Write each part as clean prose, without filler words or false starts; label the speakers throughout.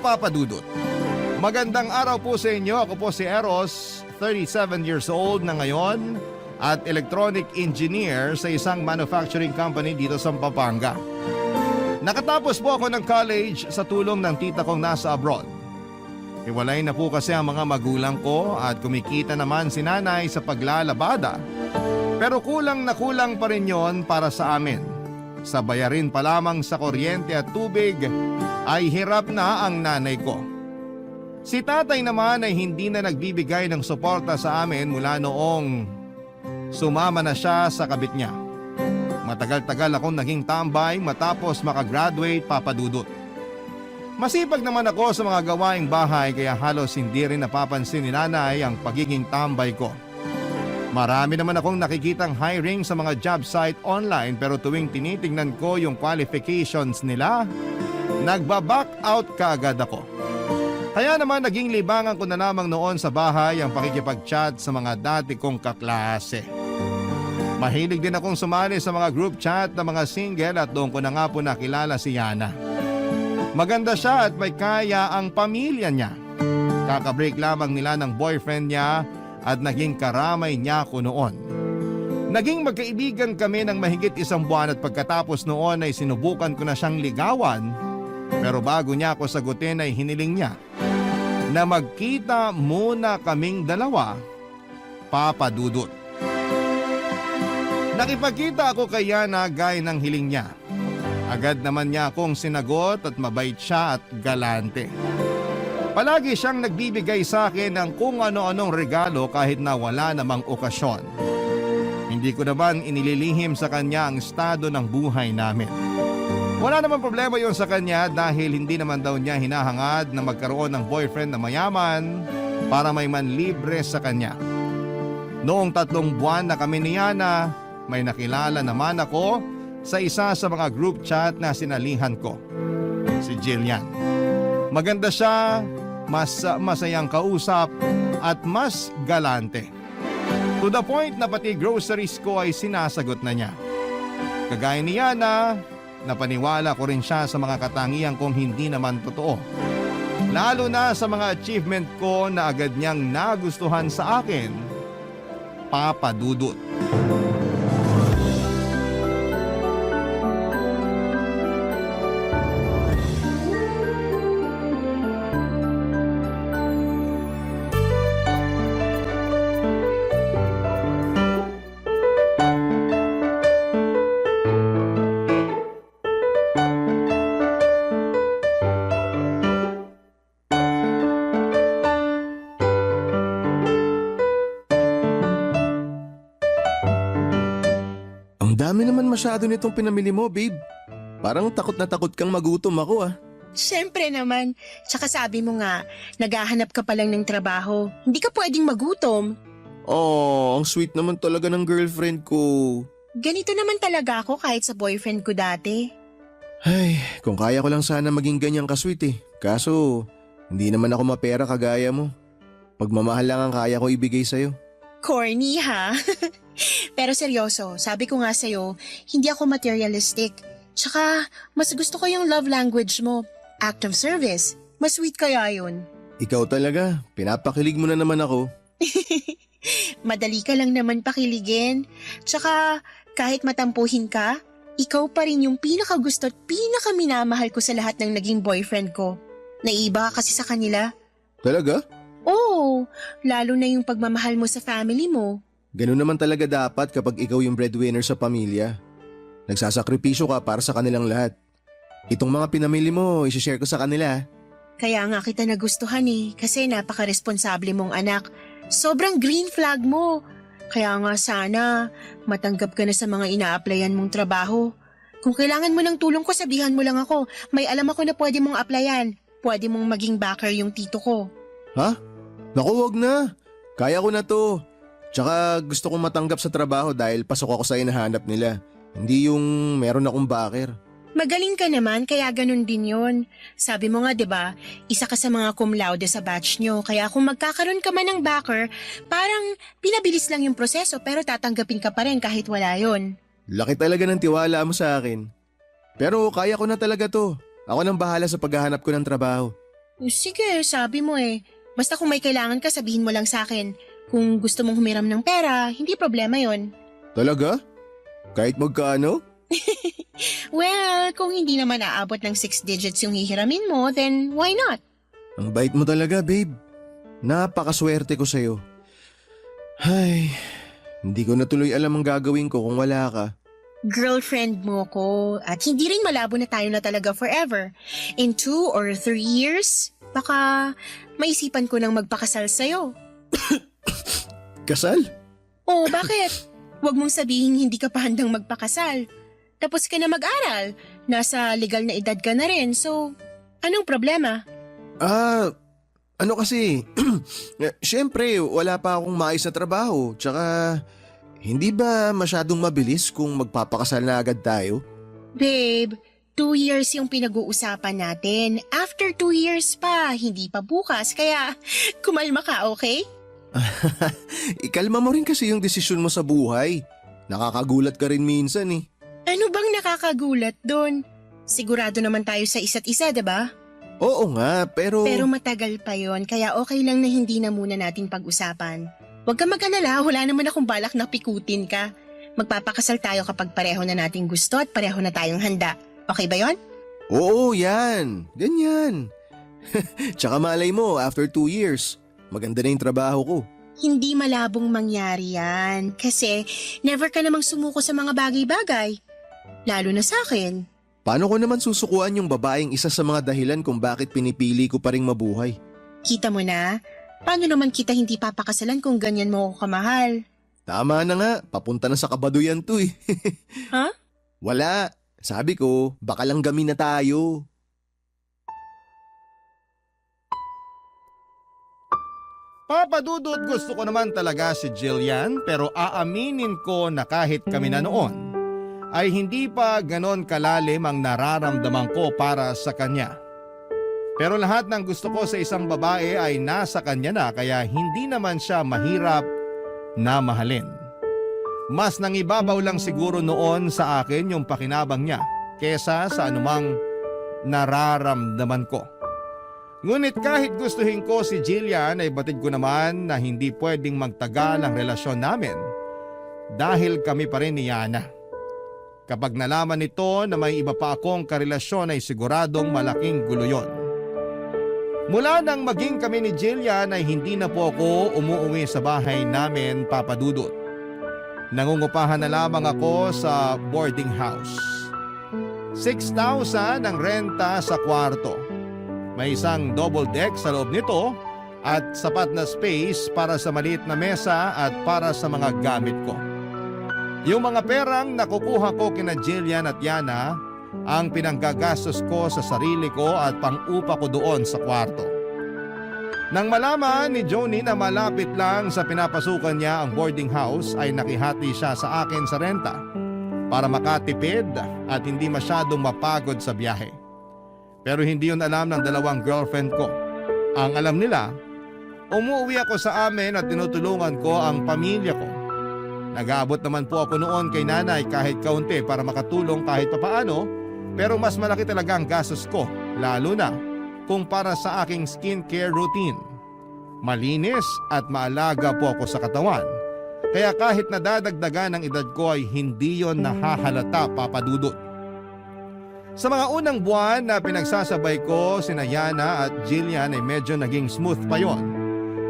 Speaker 1: Papa Dudut. Magandang araw po sa inyo. Ako po si Eros, 37 years old na ngayon at electronic engineer sa isang manufacturing company dito sa Pampanga. Nakatapos po ako ng college sa tulong ng tita kong nasa abroad. Hiwalay na po kasi ang mga magulang ko at kumikita naman si nanay sa paglalabada. Pero kulang na kulang pa rin yon para sa amin. Sa bayarin pa lamang sa kuryente at tubig ay hirap na ang nanay ko. Si tatay naman ay hindi na nagbibigay ng suporta sa amin mula noong sumama na siya sa kabit niya. Matagal-tagal akong naging tambay matapos makagraduate, Papa Dudut. Masipag naman ako sa mga gawaing bahay kaya halos hindi rin napapansin ni nanay ang pagiging tambay ko. Marami naman akong nakikitang hiring sa mga job site online pero tuwing tinitingnan ko yung qualifications nila, nagba-back out kaagad ako. Kaya naman naging libangan ko na lamang noon sa bahay ang pakikipag-chat sa mga dati kong kaklase. Mahilig din akong sumali sa mga group chat ng mga single at doon ko na nga po nakilala si Yana. Maganda siya at may kaya ang pamilya niya. Kakabreak lamang nila ng boyfriend niya at naging karamay niya ako noon. Naging magkaibigan kami ng mahigit 1 buwan at pagkatapos noon ay sinubukan ko na siyang ligawan. Pero bago niya ako sagutin ay hiniling niya na magkita muna kaming dalawa, Papa Dudut. Nakipagkita ako kay Yana gaya ng hiling niya. Agad naman niya akong sinagot at mabait siya at galante. Palagi siyang nagbibigay sa akin ng kung ano-anong regalo kahit na wala namang okasyon. Hindi ko naman inililihim sa kanya ang estado ng buhay namin. Wala namang problema yon sa kanya dahil hindi naman daw niya hinahangad na magkaroon ng boyfriend na mayaman para may manlibre sa kanya. Noong 3 buwan na kami ni Yana, may nakilala naman ako sa isa sa mga group chat na sinalihan ko, si Jillian. Maganda siya, masayang kausap at mas galante. To the point na pati groceries ko ay sinasagot na niya. Kagaya ni Yana, napaniwala ko rin siya sa mga katangian kong hindi naman totoo. Lalo na sa mga achievement ko na agad niyang nagustuhan sa akin, Papa Dudut.
Speaker 2: Ang dami naman masyado nitong pinamili mo, babe. Parang takot na takot kang magutom ako ah.
Speaker 3: Siyempre naman. Tsaka sabi mo nga, naghahanap ka pa lang ng trabaho. Hindi ka pwedeng magutom.
Speaker 2: Oh, ang sweet naman talaga ng girlfriend ko.
Speaker 3: Ganito naman talaga ako kahit sa boyfriend ko dati.
Speaker 2: Ay, kung kaya ko lang sana maging ganyan ka-sweet eh. Kaso, hindi naman ako mapera kagaya mo. Pagmamahal lang ang kaya ko ibigay sa'yo.
Speaker 3: Corny ha? Pero seryoso, sabi ko nga sa'yo, hindi ako materialistic. Tsaka, mas gusto ko yung love language mo. Act of service. Mas sweet kaya yun.
Speaker 2: Ikaw talaga, pinapakilig mo na naman ako.
Speaker 3: Madali ka lang naman pakiligin. Tsaka, kahit matampuhin ka, ikaw pa rin yung pinakagusto at pinakaminamahal ko sa lahat ng naging boyfriend ko. Naiiba ka kasi sa kanila.
Speaker 2: Talaga?
Speaker 3: Oo, lalo na yung pagmamahal mo sa family mo.
Speaker 2: Ganun naman talaga dapat kapag ikaw yung breadwinner sa pamilya. Nagsasakripisyo ka para sa kanilang lahat. Itong mga pinamili mo, isishare ko sa kanila.
Speaker 3: Kaya nga kita nagustuhan kasi napaka-responsable mong anak. Sobrang green flag mo. Kaya nga sana, matanggap ka na sa mga ina-applyan mong trabaho. Kung kailangan mo ng tulong ko, sabihan mo lang ako. May alam ako na pwede mong applyan. Pwede mong maging backer yung tito ko.
Speaker 2: Ha? Naku, wag na. Kaya ko na to. Tsaka gusto kong matanggap sa trabaho dahil pasok ako sa hinahanap nila. Hindi yung meron akong backer.
Speaker 3: Magaling ka naman, kaya ganun din yun. Sabi mo nga, 'di ba, isa ka sa mga cum laude sa batch nyo, kaya kung magkakaroon ka man ng backer, parang pinabilis lang yung proseso pero tatanggapin ka pa rin kahit wala yun.
Speaker 2: Laki talaga ng tiwala mo sa akin. Pero kaya ko na talaga to. Ako nang bahala sa paghahanap ko ng trabaho.
Speaker 3: Sige, sabi mo eh. Basta kung may kailangan ka, sabihin mo lang sa akin. Kung gusto mong humiram ng pera, hindi problema yon.
Speaker 2: Talaga? Kahit magkano?
Speaker 3: Well, kung hindi naman aabot ng 6 digits yung hihiramin mo, then why not?
Speaker 2: Ang bait mo talaga, babe. Napakaswerte ko sa'yo. Ay, hindi ko na tuloy alam ang gagawin ko kung wala ka.
Speaker 3: Girlfriend mo ko at hindi rin malabo na tayo na talaga forever. In 2 or 3 years, baka maisipan ko nang magpakasal sa'yo.
Speaker 2: Kasal?
Speaker 3: Oh, bakit? Huwag mong sabihin hindi ka pa handang magpakasal. Tapos ka na mag-aral. Nasa legal na edad ka na rin, so anong problema?
Speaker 2: Ano kasi, syempre wala pa akong maayos na trabaho. Tsaka, hindi ba masyadong mabilis kung magpapakasal na agad tayo?
Speaker 3: Babe, 2 years yung pinag-uusapan natin. After 2 years pa, hindi pa bukas. Kaya, kumalma ka, okay?
Speaker 2: Ikalma mo rin kasi yung desisyon mo sa buhay. Nakakagulat ka rin minsan eh.
Speaker 3: Ano bang nakakagulat doon? Sigurado naman tayo sa isa't isa, diba?
Speaker 2: Oo nga, pero...
Speaker 3: Pero matagal pa yon, kaya okay lang na hindi na muna natin pag-usapan. Huwag ka mag-alala, wala naman akong balak na pikutin ka. Magpapakasal tayo kapag pareho na nating gusto at pareho na tayong handa. Okay ba yon?
Speaker 2: Oo, yan. Ganyan. Tsaka malay mo, after 2 years, maganda na yung trabaho ko.
Speaker 3: Hindi malabong mangyari yan kasi never ka namang sumuko sa mga bagay-bagay. Lalo na sa akin.
Speaker 2: Paano ko naman susukuan yung babaeng isa sa mga dahilan kung bakit pinipili ko pa ring mabuhay?
Speaker 3: Kita mo na? Paano naman kita hindi papakasalan kung ganyan mo ako kamahal?
Speaker 2: Tama na nga, papunta na sa kabaduyan to eh.
Speaker 3: Ha?
Speaker 2: Wala. Sabi ko, baka lang gamin na tayo.
Speaker 1: Papa Dudut, gusto ko naman talaga si Jillian pero aaminin ko na kahit kami na noon ay hindi pa ganon kalalim ang nararamdaman ko para sa kanya. Pero lahat ng gusto ko sa isang babae ay nasa kanya na kaya hindi naman siya mahirap na mahalin. Mas nangibabaw lang siguro noon sa akin yung pakinabang niya kesa sa anumang nararamdaman ko. Ngunit kahit gustuhin ko si Jillian ay batid ko naman na hindi pwedeng magtagal ang relasyon namin dahil kami pa rin ni Yana. Kapag nalaman nito na may iba pa akong karelasyon ay siguradong malaking gulo yon. Mula nang maging kami ni Jillian ay hindi na po ako umuwi sa bahay namin, Papa Dudut. Nangungupahan na lamang ako sa boarding house. 6,000 ang renta sa kwarto. May isang double deck sa loob nito at sapat na space para sa maliit na mesa at para sa mga gamit ko. Yung mga perang nakukuha ko kina Jillian at Yana ang pinanggagastos ko sa sarili ko at pang-upa ko doon sa kwarto. Nang malaman ni Joni na malapit lang sa pinapasukan niya ang boarding house ay nakihati siya sa akin sa renta para makatipid at hindi masyadong mapagod sa biyahe. Pero hindi yun alam ng dalawang girlfriend ko. Ang alam nila, umuwi ako sa amin at tinutulungan ko ang pamilya ko. Nag-aabot naman po ako noon kay nanay kahit kaunti para makatulong kahit papaano, pero mas malaki talaga ang gastos ko, lalo na kung para sa aking skincare routine. Malinis at maalaga po ako sa katawan, kaya kahit nadadagdagan ng edad ko ay hindi yon nahahalata, Papa Dudut. Sa mga unang buwan na pinagsasabay ko sina Yana at Jillian ay medyo naging smooth pa yon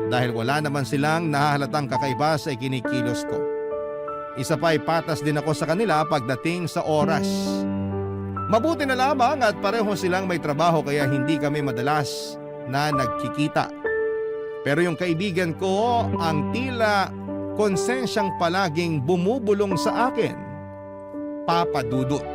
Speaker 1: dahil wala naman silang nahahalatang kakaiba sa ikinikilos ko. Isa pa ay patas din ako sa kanila pagdating sa oras. Mabuti na lamang at pareho silang may trabaho kaya hindi kami madalas na nagkikita. Pero yung kaibigan ko ang tila konsensyang palaging bumubulong sa akin, Papa Dudut.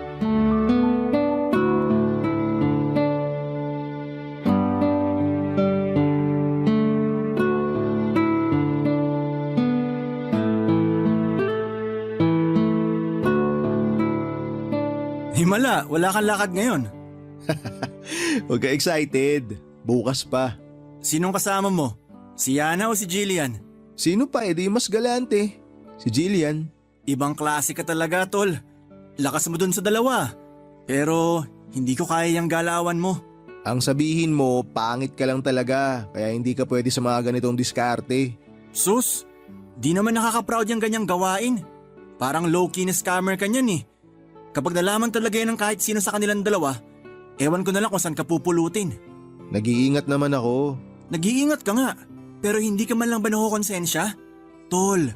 Speaker 4: Himala, wala kang lakad ngayon.
Speaker 2: Huwag ka excited. Bukas pa.
Speaker 4: Sinong kasama mo? Si Yana o si Jillian?
Speaker 2: Sino pa edi mas galante? Si Jillian.
Speaker 4: Ibang klase ka talaga, tol. Lakas mo dun sa dalawa. Pero hindi ko kaya yung galawan mo.
Speaker 2: Ang sabihin mo, pangit ka lang talaga, kaya hindi ka pwede sa mga ganitong diskarte.
Speaker 4: Sus, di naman nakaka-proud yung ganyang gawain. Parang low-key na scammer ka niyan eh. Kapag nalaman talaga yan ng kahit sino sa kanilang dalawa, ewan ko na lang kung saan ka pupulutin.
Speaker 2: Nag-iingat naman ako.
Speaker 4: Nag-iingat ka nga, pero hindi ka man lang ba nakukonsensya? Tol,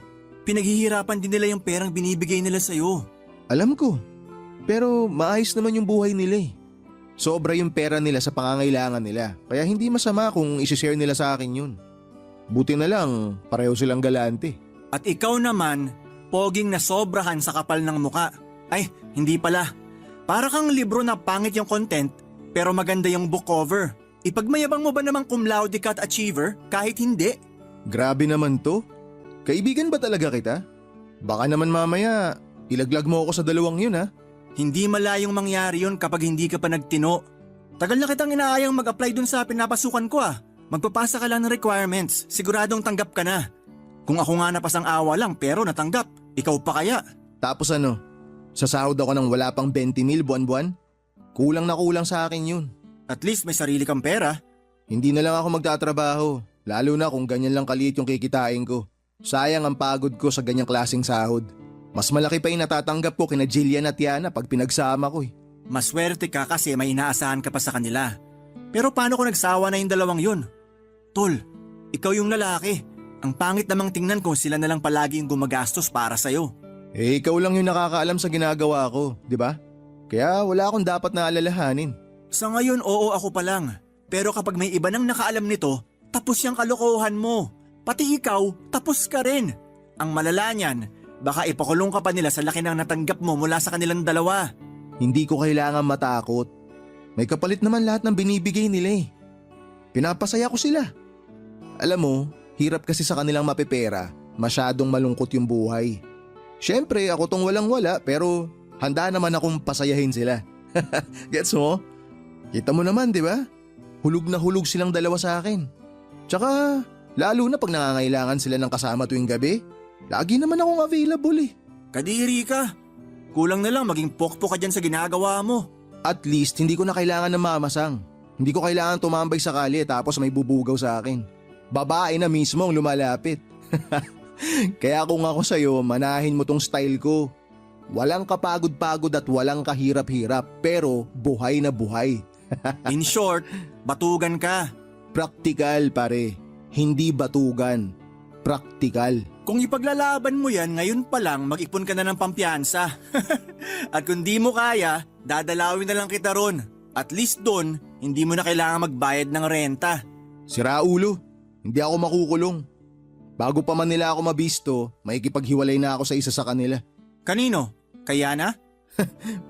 Speaker 4: pinaghihirapan din nila yung perang binibigay nila sa'yo.
Speaker 2: Alam ko, pero maayos naman yung buhay nila eh. Sobra yung pera nila sa pangangailangan nila, kaya hindi masama kung isi-share nila sa akin yun. Buti na lang, pareho silang galante.
Speaker 4: At ikaw naman, poging na sobrahan sa kapal ng muka. Ay, hindi pala. Para kang libro na pangit yung content, pero maganda yung book cover. Ipagmayabang mo ba namang cum laude ka at achiever kahit hindi?
Speaker 2: Grabe naman to. Kaibigan ba talaga kita? Baka naman mamaya, ilaglag mo ako sa dalawang yun ha.
Speaker 4: Hindi malayong mangyari yun kapag hindi ka pa nagtino. Tagal na kitang inaayang mag-apply dun sa pinapasukan ko ah. Magpapasa ka lang ng requirements, siguradong tanggap ka na. Kung ako nga napasang awa lang pero natanggap, ikaw pa kaya?
Speaker 2: Tapos ano, sasahod ako ng wala pang 20,000 buwan-buwan? Kulang na kulang sa akin yun.
Speaker 4: At least may sarili kang pera.
Speaker 2: Hindi na lang ako magtatrabaho, lalo na kung ganyan lang kaliit yung kikitain ko. Sayang ang pagod ko sa ganyang klaseng sahod. Mas malaki pa yung natatanggap ko kina Jillian at Yana pag pinagsama ko eh.
Speaker 4: Maswerte ka kasi may inaasahan ka pa sa kanila. Pero paano kung nagsawa na yung dalawang yun? Tol, ikaw yung lalaki. Ang pangit namang tingnan kung sila na lang palagi yung gumagastos para sa'yo.
Speaker 2: Eh ikaw lang yung nakakaalam sa ginagawa ko, di ba? Kaya wala akong dapat na alalahanin.
Speaker 4: Sa ngayon oo ako pa lang. Pero kapag may iba nang nakaalam nito, tapos yung kalokohan mo. Pati ikaw, tapos ka rin. Ang malala niyan, baka ipakulong ka pa nila sa laki ng natanggap mo mula sa kanilang dalawa.
Speaker 2: Hindi ko kailangan matakot. May kapalit naman lahat ng binibigay nila eh. Pinapasaya ko sila. Alam mo, hirap kasi sa kanilang mapipera. Masyadong malungkot yung buhay. Siyempre ako tong walang-wala pero handa naman akong pasayahin sila. Gets mo? Kita mo naman di ba? Hulog na hulog silang dalawa sa akin. Tsaka lalo na pag nangangailangan sila ng kasama tuwing gabi. Lagi naman akong available eh.
Speaker 4: Kadiri ka. Kulang na lang maging pokpok ka dyan sa ginagawa mo.
Speaker 2: At least hindi ko na kailangan ng mamasang. Hindi ko kailangan tumambay sa kalye tapos may bubugaw sa akin. Babae na mismo ang lumalapit. Kaya kung ako sa'yo, manahin mo tong style ko. Walang kapagod-pagod at walang kahirap-hirap pero buhay na buhay.
Speaker 4: In short, batugan ka.
Speaker 2: Praktikal pare, hindi batugan. Praktikal.
Speaker 4: Kung ipaglalaban mo yan, ngayon pa lang mag-ipon ka na ng pampiyansa. At kung di mo kaya, dadalawin na lang kita ron. At least doon, hindi mo na kailangan magbayad ng renta.
Speaker 2: Sira ulo, hindi ako makukulong. Bago pa man nila ako mabisto, makikipaghiwalay na ako sa isa sa kanila.
Speaker 4: Kanino? Kaya na?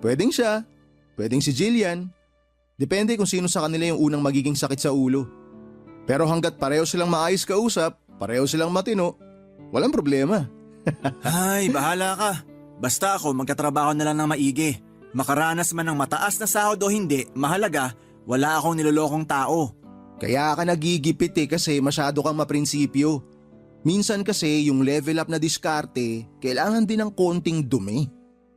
Speaker 2: Pwedeng siya, pwedeng si Jillian. Depende kung sino sa kanila yung unang magiging sakit sa ulo. Pero hanggat pareho silang maayos kausap, pareho silang matino, walang problema.
Speaker 4: Ay, bahala ka. Basta ako magtatrabaho na lang ng maigi. Makaranas man ng mataas na sahod o hindi, mahalaga, wala akong nilolokong tao.
Speaker 2: Kaya ka nagigipit kasi masyado kang maprinsipyo. Minsan kasi yung level up na diskarte, kailangan din ng konting dumi.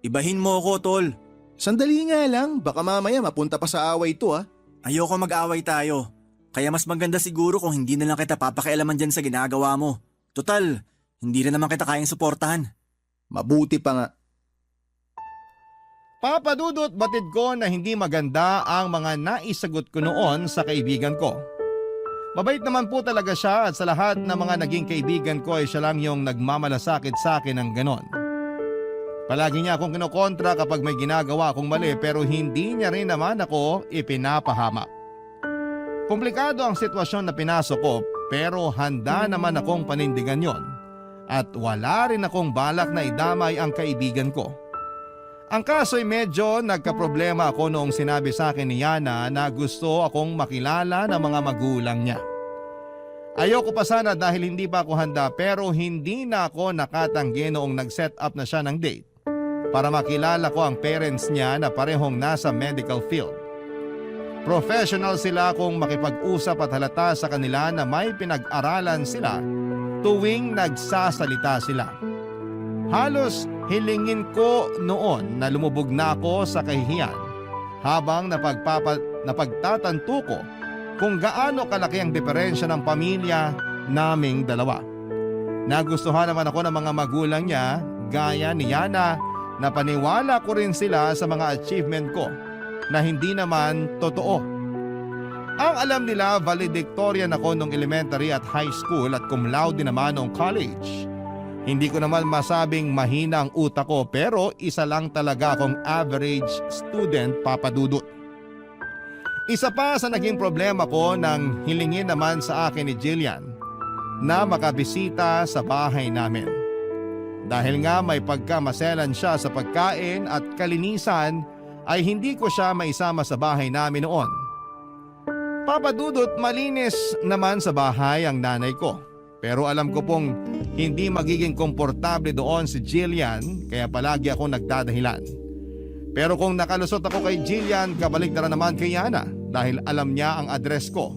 Speaker 4: Ibahin mo ko, tol.
Speaker 2: Sandali nga lang, baka mamaya mapunta pa sa away to ha.
Speaker 4: Ayoko mag-away tayo. Kaya mas maganda siguro kung hindi na lang kita papakialaman dyan sa ginagawa mo. Total, hindi rin naman kita kayang suportahan.
Speaker 2: Mabuti pa nga.
Speaker 1: Papadudot batid ko na hindi maganda ang mga naisagot ko noon sa kaibigan ko. Mabait naman po talaga siya at sa lahat ng mga naging kaibigan ko ay siya lang yung nagmamalasakit sa akin ng ganon. Palagi niya akong kinokontra kapag may ginagawa akong mali pero hindi niya rin naman ako ipinapahamak. Komplikado ang sitwasyon na pinasok ko pero handa naman akong panindigan yon at wala rin akong balak na idamay ang kaibigan ko. Ang kaso ay medyo nagkaproblema ako noong sinabi sa akin ni Yana na gusto akong makilala ng mga magulang niya. Ayoko pa sana dahil hindi pa ako handa pero hindi na ako nakatanggi noong nag-set up na siya ng date para makilala ko ang parents niya na parehong nasa medical field. Professional sila kung makipag-usap at halata sa kanila na may pinag-aralan sila tuwing nagsasalita sila. Halos hilingin ko noon na lumubog na ako sa kahihiyan habang napagtatanto ko kung gaano kalaki ang diferensya ng pamilya naming dalawa. Nagustuhan naman ako ng mga magulang niya gaya ni Yana na paniwala ko rin sila sa mga achievement ko na hindi naman totoo. Ang alam nila, valedictorian ako nung elementary at high school at cum laude naman nung college. Hindi ko naman masabing mahina ang utak ko pero isa lang talaga akong average student, Papa Dudut. Isa pa sa naging problema ko nang hilingin naman sa akin ni Jillian na makabisita sa bahay namin. Dahil nga may pagkamaselan siya sa pagkain at kalinisan ay hindi ko siya maisama sa bahay namin noon. Papa Dudut, malinis naman sa bahay ang nanay ko. Pero alam ko pong hindi magiging komportable doon si Jillian kaya palagi ako nagdadahilan. Pero kung nakalusot ako kay Jillian, kabalik na naman kay Yana dahil alam niya ang address ko.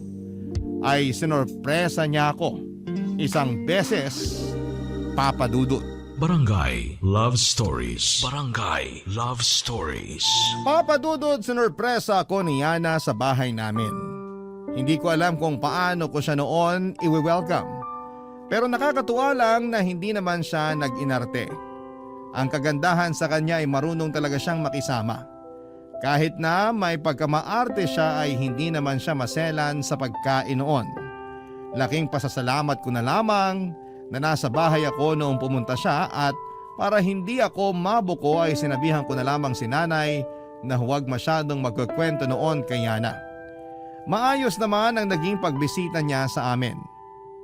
Speaker 1: Ay sinorpresa niya ako isang beses, Papa Dudut.
Speaker 5: Barangay Love Stories. Barangay Love Stories.
Speaker 1: Papa Dudut, sinorpresa ako ni Yana sa bahay namin. Hindi ko alam kung paano ko siya noon i-welcome. Pero nakakatuwa lang na hindi naman siya nag-inarte. Ang kagandahan sa kanya ay marunong talaga siyang makisama. Kahit na may pagkamaarte siya ay hindi naman siya maselan sa pagkain noon. Laking pasasalamat ko na lamang na nasa bahay ako noong pumunta siya at para hindi ako mabuko ay sinabihan ko na lamang si nanay na huwag masyadong magkukwento noon kay Yana. Maayos naman ang naging pagbisita niya sa amin.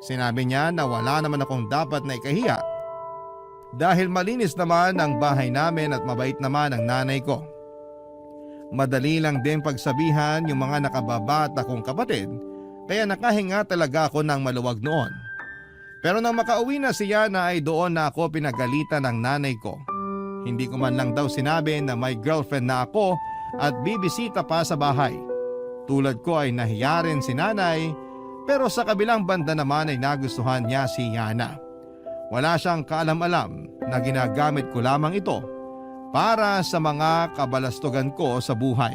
Speaker 1: Sinabi niya na wala naman akong dapat na ikahiya dahil malinis naman ang bahay namin at mabait naman ang nanay ko. Madali lang din pagsabihan yung mga nakababata kong kapatid kaya nakahinga talaga ako ng maluwag noon. Pero nang makauwi na si Yana ay doon na ako pinagalitan ng nanay ko. Hindi ko man lang daw sinabi na may girlfriend na ako at bibisita pa sa bahay. Tulad ko ay nahiya rin si nanay. Pero sa kabilang banda naman ay nagustuhan niya si Yana. Wala siyang kaalam-alam na ginagamit ko lamang ito para sa mga kabalastugan ko sa buhay.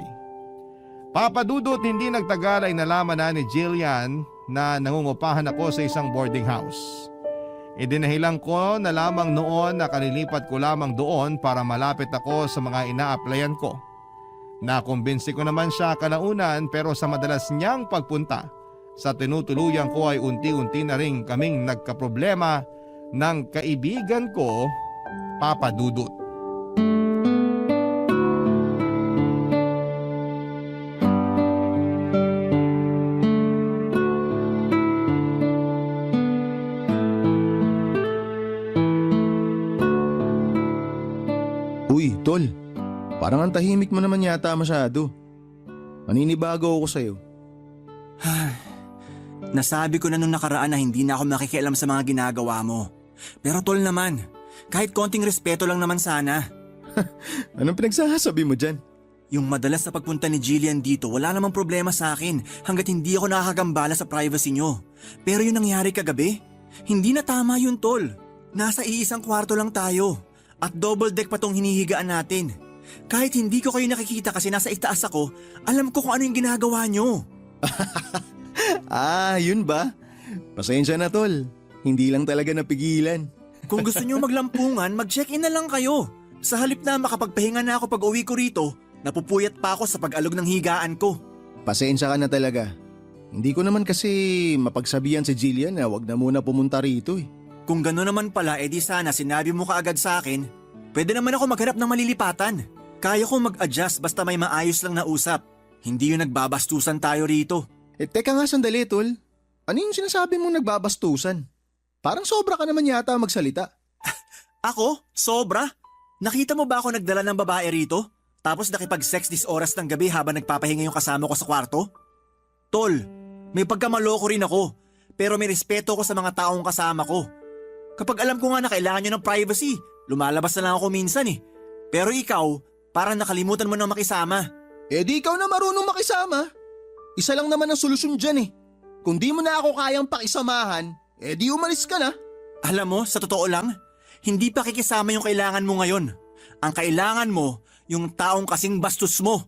Speaker 1: Papa Dudut, hindi nagtagal ay nalaman na ni Jillian na nangungupahan ako sa isang boarding house. Idinahilan ko na lamang noon na kalilipat ko lamang doon para malapit ako sa mga ina-applyan ko. Nakumbinsi ko naman siya kalaunan pero sa madalas niyang pagpunta sa tinutuluyan ko ay unti-unti na rin kaming nagkaproblema ng kaibigan ko, Papa Dudut.
Speaker 2: Uy, tol. Parang ang tahimik mo naman yata masyado. Maninibago ako sa'yo.
Speaker 4: Nasabi ko na nung nakaraan na hindi na ako makikialam sa mga ginagawa mo. Pero tol naman, kahit konting respeto lang naman sana.
Speaker 2: Anong pinagsasabi mo dyan?
Speaker 4: Yung madalas sa pagpunta ni Jillian dito, wala namang problema sa akin hanggat hindi ako nakakagambala sa privacy nyo. Pero yung nangyari kagabi, hindi na tama yun tol. Nasa iisang kwarto lang tayo at double deck pa tong hinihigaan natin. Kahit hindi ko kayo nakikita kasi nasa itaas ako, alam ko kung ano yung ginagawa nyo.
Speaker 2: Yun ba? Pasensya na tol. Hindi lang talaga napigilan.
Speaker 4: Kung gusto nyo maglampungan, mag-check-in na lang kayo. Sa halip na makapagpahinga na ako pag uwi ko rito, napupuyat pa ako sa pag-alog ng higaan ko.
Speaker 2: Pasensya ka na talaga. Hindi ko naman kasi mapagsabihan si Jillian na wag na muna pumunta rito eh.
Speaker 4: Kung gano'n naman pala, edi sana sinabi mo kaagad sa akin. Pwede naman ako maghanap ng malilipatan. Kaya ko mag-adjust basta may maayos lang na usap. Hindi yung nagbabastusan tayo rito.
Speaker 2: Teka nga sandali tol. Ano yung sinasabi mong nagbabastusan? Parang sobra ka naman yata magsalita.
Speaker 4: Ako? Sobra? Nakita mo ba ako nagdala ng babae rito? Tapos nakipag-sex this oras ng gabi habang nagpapahinga yung kasama ko sa kwarto? Tol, may pagkamaloko rin ako. Pero may respeto ko sa mga taong kasama ko. Kapag alam ko nga na kailangan nyo ng privacy, lumalabas na lang ako minsan eh. Pero ikaw, parang nakalimutan mo na makisama.
Speaker 2: Di ikaw na marunong makisama. Isa lang naman ang solusyon dyan eh. Kung di mo na ako kayang pakisamahan, di umalis ka na.
Speaker 4: Alam mo, sa totoo lang, hindi pa kikisama yung kailangan mo ngayon. Ang kailangan mo, yung taong kasing bastos mo.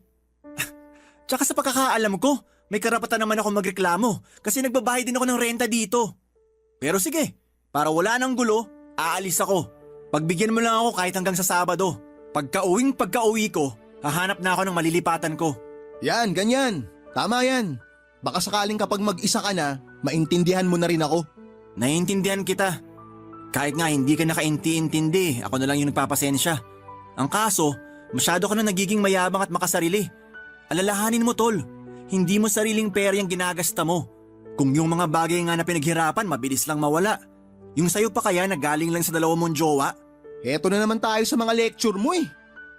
Speaker 4: Tsaka sa pagkakaalam ko, may karapatan naman ako magreklamo kasi nagbabayad din ako ng renta dito. Pero sige, para wala nang gulo, aalis ako. Pagbigyan mo lang ako kahit hanggang sa Sabado. Pagka-uwi ko, hahanap na ako ng malilipatan ko.
Speaker 2: Yan, ganyan. Tama yan. Baka sakaling kapag mag-isa ka na, maintindihan mo na rin ako.
Speaker 4: Naiintindihan kita. Kahit nga hindi ka nakainti-intindi, ako na lang yung nagpapasensya. Ang kaso, masyado ka na nagiging mayabang at makasarili. Alalahanin mo tol, hindi mo sariling pera yung ginagasta mo. Kung yung mga bagay nga na pinaghirapan, mabilis lang mawala. Yung sayo pa kaya na galing lang sa dalawa mong jowa?
Speaker 2: Heto na naman tayo sa mga lecture mo eh.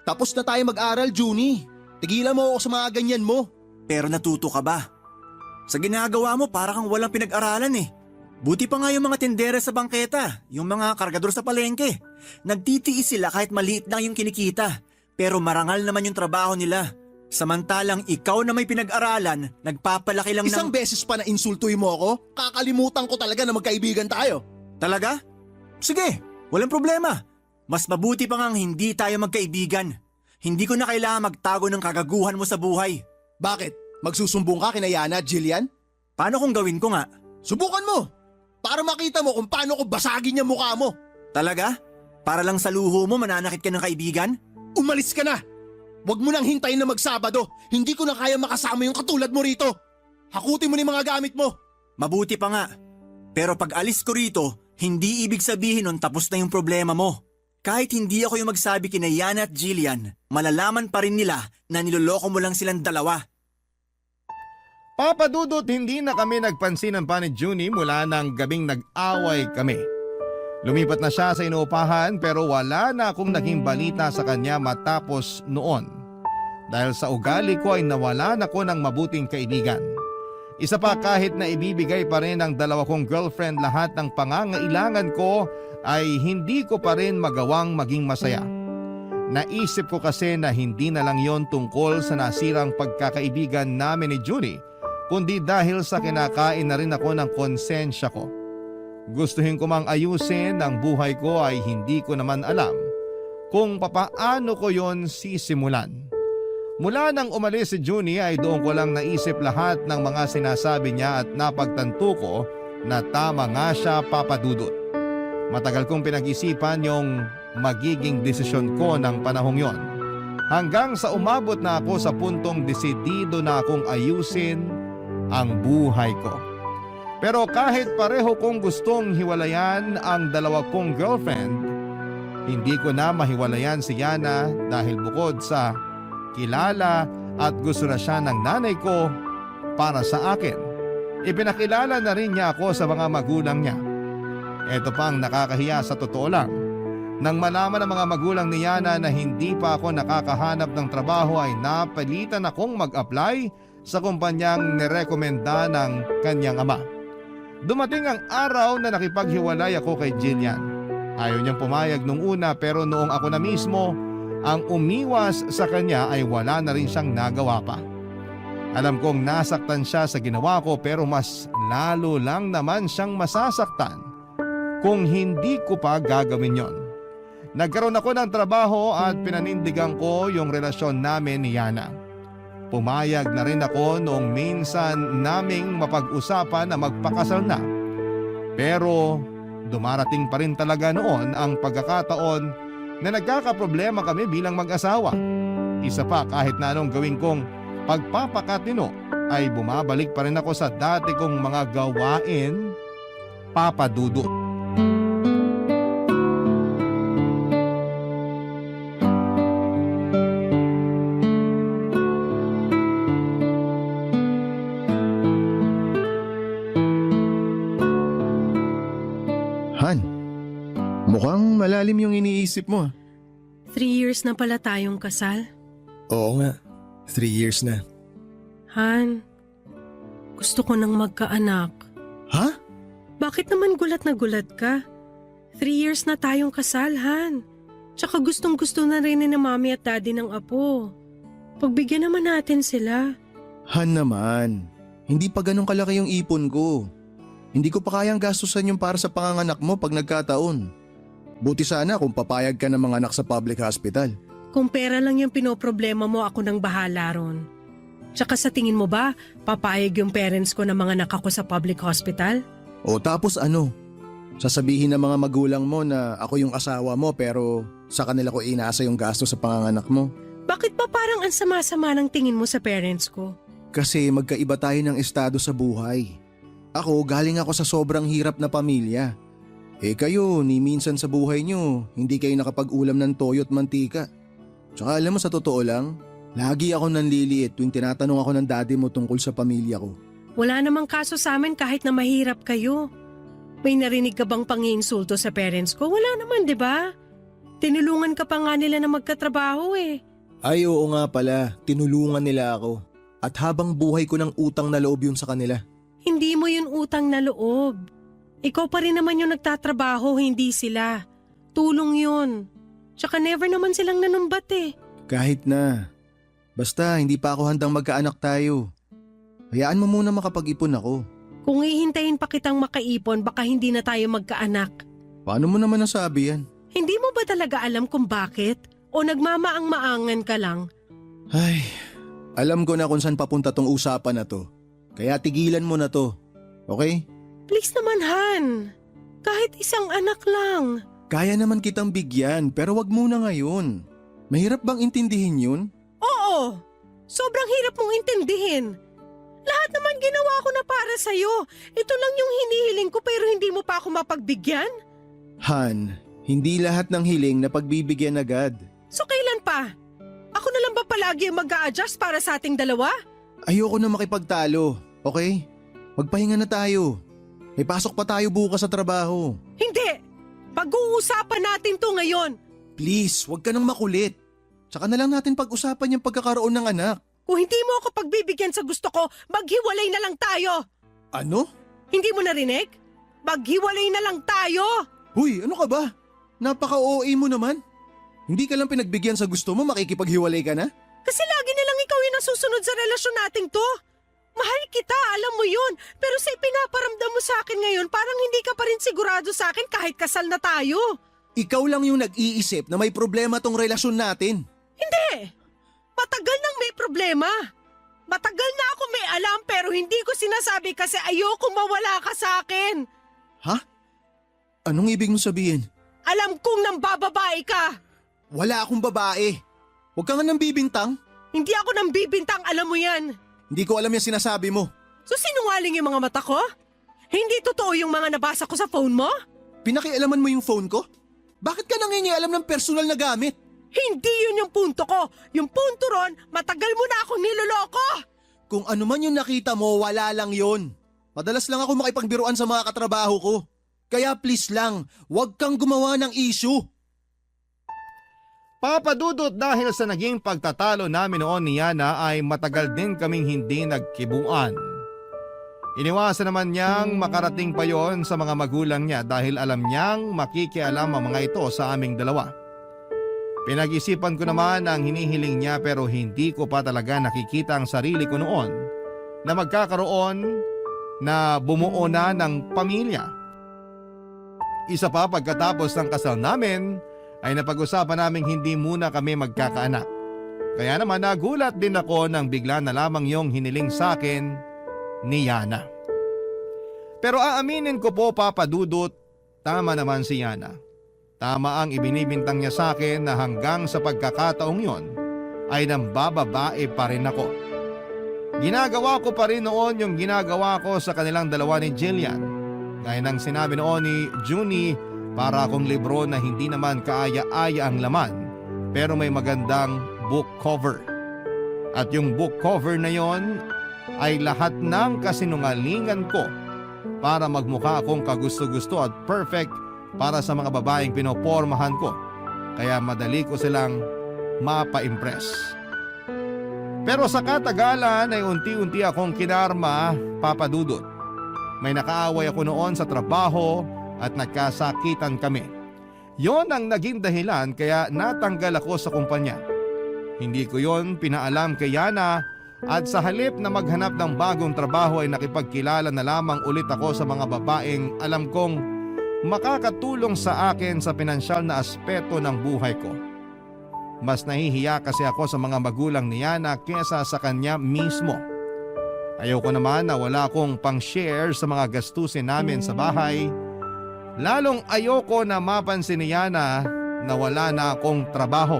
Speaker 2: Tapos na tayo mag-aral, Junie. Tigilan mo ako sa mga ganyan mo.
Speaker 4: Pero natuto ka ba? Sa ginagawa mo para kang walang pinag-aralan eh. Buti pa nga yung mga tindera sa bangketa, yung mga kargador sa palengke. Nagtitiis sila kahit maliit lang yung kinikita. Pero marangal naman yung trabaho nila. Samantalang ikaw na may pinag-aralan, nagpapalaki lang
Speaker 2: Isang beses pa na insultuin mo ako, kakalimutan ko talaga na magkaibigan tayo.
Speaker 4: Talaga? Sige, walang problema. Mas mabuti pa ngang hindi tayo magkaibigan. Hindi ko na kailangan magtago ng kagaguhan mo sa buhay.
Speaker 2: Bakit? Magsusumbong ka kina Yana at Jillian?
Speaker 4: Paano kung gawin ko nga?
Speaker 2: Subukan mo! Para makita mo kung paano ko basagin yung mukha mo.
Speaker 4: Talaga? Para lang sa luho mo mananakit ka ng kaibigan?
Speaker 2: Umalis ka na! Huwag mo nang hintayin na magsabado. Hindi ko na kaya makasama yung katulad mo rito. Hakutin mo ni mga gamit mo.
Speaker 4: Mabuti pa nga. Pero pag alis ko rito, hindi ibig sabihin nun tapos na yung problema mo. Kahit hindi ako yung magsabi kina Yana at Jillian, malalaman pa rin nila na niloloko mo lang silang dalawa.
Speaker 1: Papa Dudut, hindi na kami nagpansinan pa ni Junie mula ng gabing nag-away kami. Lumipat na siya sa inuupahan pero wala na akong naging balita sa kanya matapos noon. Dahil sa ugali ko ay nawalan ako ng mabuting kaibigan. Isa pa, kahit na ibibigay pa rin ng dalawa kong girlfriend lahat ng pangangailangan ko, ay hindi ko pa rin magawang maging masaya. Naisip ko kasi na hindi na lang yon tungkol sa nasirang pagkakaibigan namin ni Junie, kundi dahil sa kinakain na rin ako ng konsensya ko. Gustuhin ko mang ayusin ang buhay ko ay hindi ko naman alam kung papaano ko yon sisimulan. Mula nang umalis si Junie ay doon ko lang naisip lahat ng mga sinasabi niya at napagtanto ko na tama nga siya, Papa Dudut. Matagal kong pinag-isipan yung magiging desisyon ko ng panahong yon. Hanggang sa umabot na ako sa puntong desidido na akong ayusin ang buhay ko. Pero kahit pareho kong gustong hiwalayan ang dalawa kong girlfriend, hindi ko na mahiwalayan si Yana dahil bukod sa kilala at gusto na siya ng nanay ko para sa akin, ipinakilala na rin niya ako sa mga magulang niya. Ito pang nakakahiya sa totoo lang. Nang malaman ng mga magulang ni Yana na hindi pa ako nakakahanap ng trabaho ay napilitan akong mag-apply sa kumpanyang nirekomenda ng kanyang ama. Dumating ang araw na nakipaghiwalay ako kay Jillian. Ayaw niyang pumayag nung una pero noong ako na mismo ang umiwas sa kanya ay wala na rin siyang nagawa pa. Alam kong nasaktan siya sa ginawa ko pero mas lalo lang naman siyang masasaktan kung hindi ko pa gagawin yon. Nagkaroon ako ng trabaho at pinanindigan ko yung relasyon namin ni Yana. Pumayag na rin ako noong minsan naming mapag-usapan na magpakasal na. Pero dumarating pa rin talaga noon ang pagkakataon na nagkakaproblema kami bilang mag-asawa. Isa pa, kahit na anong gawin kong pagpapakatino ay bumabalik pa rin ako sa dati kong mga gawain, Papa Dudut.
Speaker 2: Han, mukhang malalim yung iniisip mo.
Speaker 6: 3 years na pala tayong kasal.
Speaker 7: Oo nga, 3 years na.
Speaker 6: Han, gusto ko nang magkaanak.
Speaker 2: Ha?
Speaker 6: Bakit naman gulat na gulat ka? 3 years na tayong kasal, Han. Tsaka gustong gusto na rin ni mami at daddy ng apo. Pagbigyan naman natin sila.
Speaker 2: Han naman, hindi pa ganun kalaki yung ipon ko. Hindi ko pa kayang gastusan yung para sa panganganak mo pag nagkataon. Buti sana kung papayag ka ng mga anak sa public hospital.
Speaker 6: Kung pera lang yung pinoproblema mo, ako nang bahala ron. Tsaka sa tingin mo ba, papayag yung parents ko na mga anak ako sa public hospital?
Speaker 2: O tapos ano? Sasabihin ng mga magulang mo na ako yung asawa mo pero sa kanila ko inaasa yung gasto sa panganganak mo.
Speaker 6: Bakit ba parang ang sama-sama ng tingin mo sa parents ko?
Speaker 2: Kasi magkaiba tayo ng estado sa buhay. Ako galing ako sa sobrang hirap na pamilya. Kayo, ni minsan sa buhay nyo, hindi kayo nakapag-ulam ng toyo at mantika. Tsaka alam mo sa totoo lang, lagi ako nanliliit tuwing tinatanong ako ng daddy mo tungkol sa pamilya ko.
Speaker 6: Wala namang kaso sa amin kahit na mahirap kayo. May narinig ka bang pangiinsulto sa parents ko? Wala naman, di ba? Tinulungan ka pa nga nila na magkatrabaho eh.
Speaker 2: Ay oo nga pala, tinulungan nila ako. At habang buhay ko ng utang na loob yun sa kanila.
Speaker 6: Hindi mo yun utang na loob. Ikaw pa rin naman yung nagtatrabaho, hindi sila. Tulong yun. Tsaka never naman silang nanumbat eh.
Speaker 2: Kahit na. Basta hindi pa ako handang magkaanak tayo. Hayaan mo muna makapag-ipon ako.
Speaker 6: Kung hihintayin pa kitang makaipon, baka hindi na tayo magkaanak.
Speaker 2: Paano mo naman nasabi yan?
Speaker 6: Hindi mo ba talaga alam kung bakit? O nagmamaang-maangan ka lang?
Speaker 2: Ay, alam ko na kung saan papunta tong usapan na to. Kaya tigilan mo na to. Okay?
Speaker 6: Please naman, Han. Kahit isang anak lang.
Speaker 2: Kaya naman kitang bigyan pero wag muna ngayon. Mahirap bang intindihin yun?
Speaker 6: Oo. Sobrang hirap mong intindihin. Lahat naman ginawa ko na para sa'yo. Ito lang yung hinihiling ko pero hindi mo pa ako mapagbigyan?
Speaker 2: Han, hindi lahat ng hiling na pagbibigyan agad.
Speaker 6: So kailan pa? Ako na lang ba palagi ang mag-a-adjust para sa ating dalawa?
Speaker 2: Ayoko na makipagtalo, okay? Magpahinga na tayo. May pasok pa tayo bukas sa trabaho.
Speaker 6: Hindi! Pag-uusapan natin to ngayon.
Speaker 2: Please, wag ka nang makulit. Tsaka na lang natin pag-usapan yung pagkakaroon ng anak.
Speaker 6: Kung hindi mo ako pagbibigyan sa gusto ko, maghiwalay na lang tayo.
Speaker 2: Ano?
Speaker 6: Hindi mo narinig? Maghiwalay na lang tayo.
Speaker 2: Huy, ano ka ba? Napaka-OA mo naman. Hindi ka lang pinagbigyan sa gusto mo, makikipaghiwalay ka na?
Speaker 6: Kasi lagi na lang ikaw yung nasusunod sa relasyon nating to. Mahal kita, alam mo yun. Pero sa ipinaparamdam mo sa akin ngayon, parang hindi ka pa rin sigurado sa akin kahit kasal na tayo.
Speaker 2: Ikaw lang yung nag-iisip na may problema tong relasyon natin.
Speaker 6: Hindi! Matagal nang may problema. Matagal na ako may alam pero hindi ko sinasabi kasi ayoko mawala ka sa akin.
Speaker 2: Ha? Anong ibig mo sabihin?
Speaker 6: Alam kong nambababae ka.
Speaker 2: Wala akong babae. Huwag ka nga nang bibintang.
Speaker 6: Hindi ako nang bibintang, alam mo yan.
Speaker 2: Hindi ko alam yung sinasabi mo.
Speaker 6: So sinungaling yung mga mata ko? Hindi totoo yung mga nabasa ko sa phone mo?
Speaker 2: Pinakialaman mo yung phone ko? Bakit ka nangingialam ng personal na gamit?
Speaker 6: Hindi yun yung punto ko. Yung punto ron, matagal mo na akong niloloko.
Speaker 2: Kung ano man yung nakita mo, wala lang yon. Madalas lang ako makipagbiruan sa mga katrabaho ko. Kaya please lang, huwag kang gumawa ng issue.
Speaker 1: Papadudot dahil sa naging pagtatalo namin noon ni Yana ay matagal din kaming hindi nagkibuan. Iniwasan naman niyang makarating pa yon sa mga magulang niya dahil alam niyang makikialam ang mga ito sa aming dalawa. Pinag-isipan ko naman ang hinihiling niya pero hindi ko pa talaga nakikita ang sarili ko noon na magkakaroon na bumuo na ng pamilya. Isa pa pagkatapos ng kasal namin ay napag-usapan naming hindi muna kami magkakaanak. Kaya naman nagulat din ako nang bigla na lamang yung hiniling sa akin ni Yana. Pero aaminin ko po papadudot, tama naman si Yana. Tama ang ibinibintang niya sa akin na hanggang sa pagkakataong yon ay nambababae pa rin ako. Ginagawa ko pa rin noon yung ginagawa ko sa kanilang dalawa ni Jillian. Gaya ng sinabi noon ni Junie, para akong libro na hindi naman kaaya-aya ang laman pero may magandang book cover. At yung book cover na yon ay lahat ng kasinungalingan ko para magmukha akong kagusto-gusto at perfect para sa mga babaeng pinopormahan ko. Kaya madali ko silang mapa-impress. Pero sa katagalan ay unti-unti akong kinarma, papadudot. May nakaaway ako noon sa trabaho at nagkasakitan kami. Yon ang naging dahilan kaya natanggal ako sa kumpanya. Hindi ko yon pinaalam kay Yana at sa halip na maghanap ng bagong trabaho ay nakipagkilala na lamang ulit ako sa mga babaeng alam kong makakatulong sa akin sa pinansyal na aspeto ng buhay ko. Mas nahihiya kasi ako sa mga magulang ni Yana kesa sa kanya mismo. Ayoko naman na wala akong pang-share sa mga gastusin namin sa bahay. Lalong ayoko na mapansin ni Yana na wala na akong trabaho.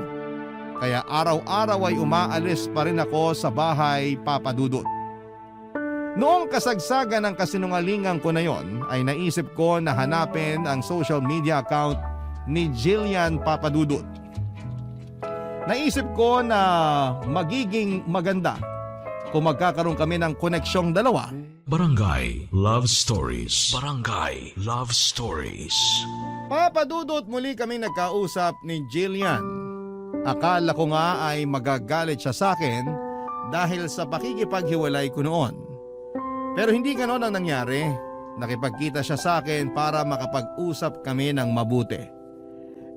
Speaker 1: Kaya araw-araw ay umaalis pa rin ako sa bahay, Papa Dudut. Noong kasagsagan ng kasinungalingan ko na yon ay naisip ko na hanapin ang social media account ni Jillian, Papa Dudut. Naisip ko na magiging maganda kung magkakaroon kami ng koneksyong dalawa.
Speaker 5: Barangay Love Stories. Barangay Love Stories.
Speaker 1: Papa Dudut, muli kami nagkausap ni Jillian. Akala ko nga ay magagalit siya sa akin dahil sa pakikipaghiwalay ko noon. Pero hindi ganon ang nangyari. Nakipagkita siya sa akin para makapag-usap kami ng mabuti.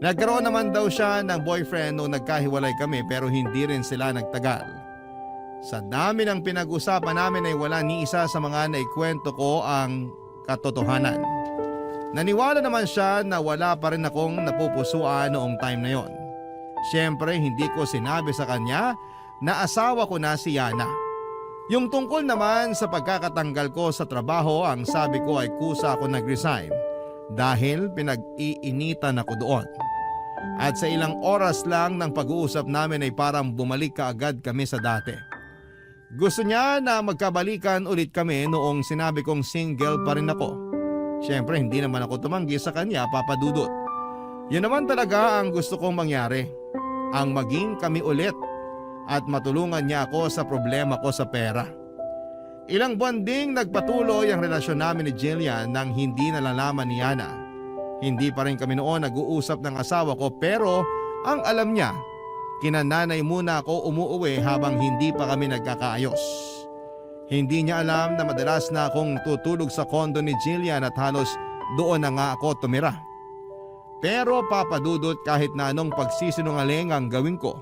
Speaker 1: Nagkaroon naman daw siya ng boyfriend noong nagkahiwalay kami pero hindi rin sila nagtagal. Sa dami ng pinag-usapan namin ay wala ni isa sa mga naikwento ko ang katotohanan. Naniwala naman siya na wala pa rin akong napupusuan noong time na yon. Siyempre hindi ko sinabi sa kanya na asawa ko na si Yana. Yung tungkol naman sa pagkakatanggal ko sa trabaho, ang sabi ko ay kusa ako nag-resign dahil pinag-iinitan ako doon. At sa ilang oras lang ng pag-uusap namin ay parang bumalik kaagad kami sa dati. Gusto niya na magkabalikan ulit kami noong sinabi kong single pa rin ako. Siyempre hindi naman ako tumanggi sa kanya, Papa Dudut. Yun naman talaga ang gusto kong mangyari. Ang maging kami ulit at matulungan niya ako sa problema ko sa pera. Ilang buwan ding nagpatuloy ang relasyon namin ni Jillian nang hindi nalalaman ni Yana. Hindi pa rin kami noon nag-uusap ng asawa ko pero ang alam niya, kinananay muna ako umuuwi habang hindi pa kami nagkakaayos. Hindi niya alam na madalas na akong tutulog sa kondo ni Jillian at halos doon na nga ako tumira. Pero Papa Dudut, kahit na anong pagsisinungaling ang gawin ko,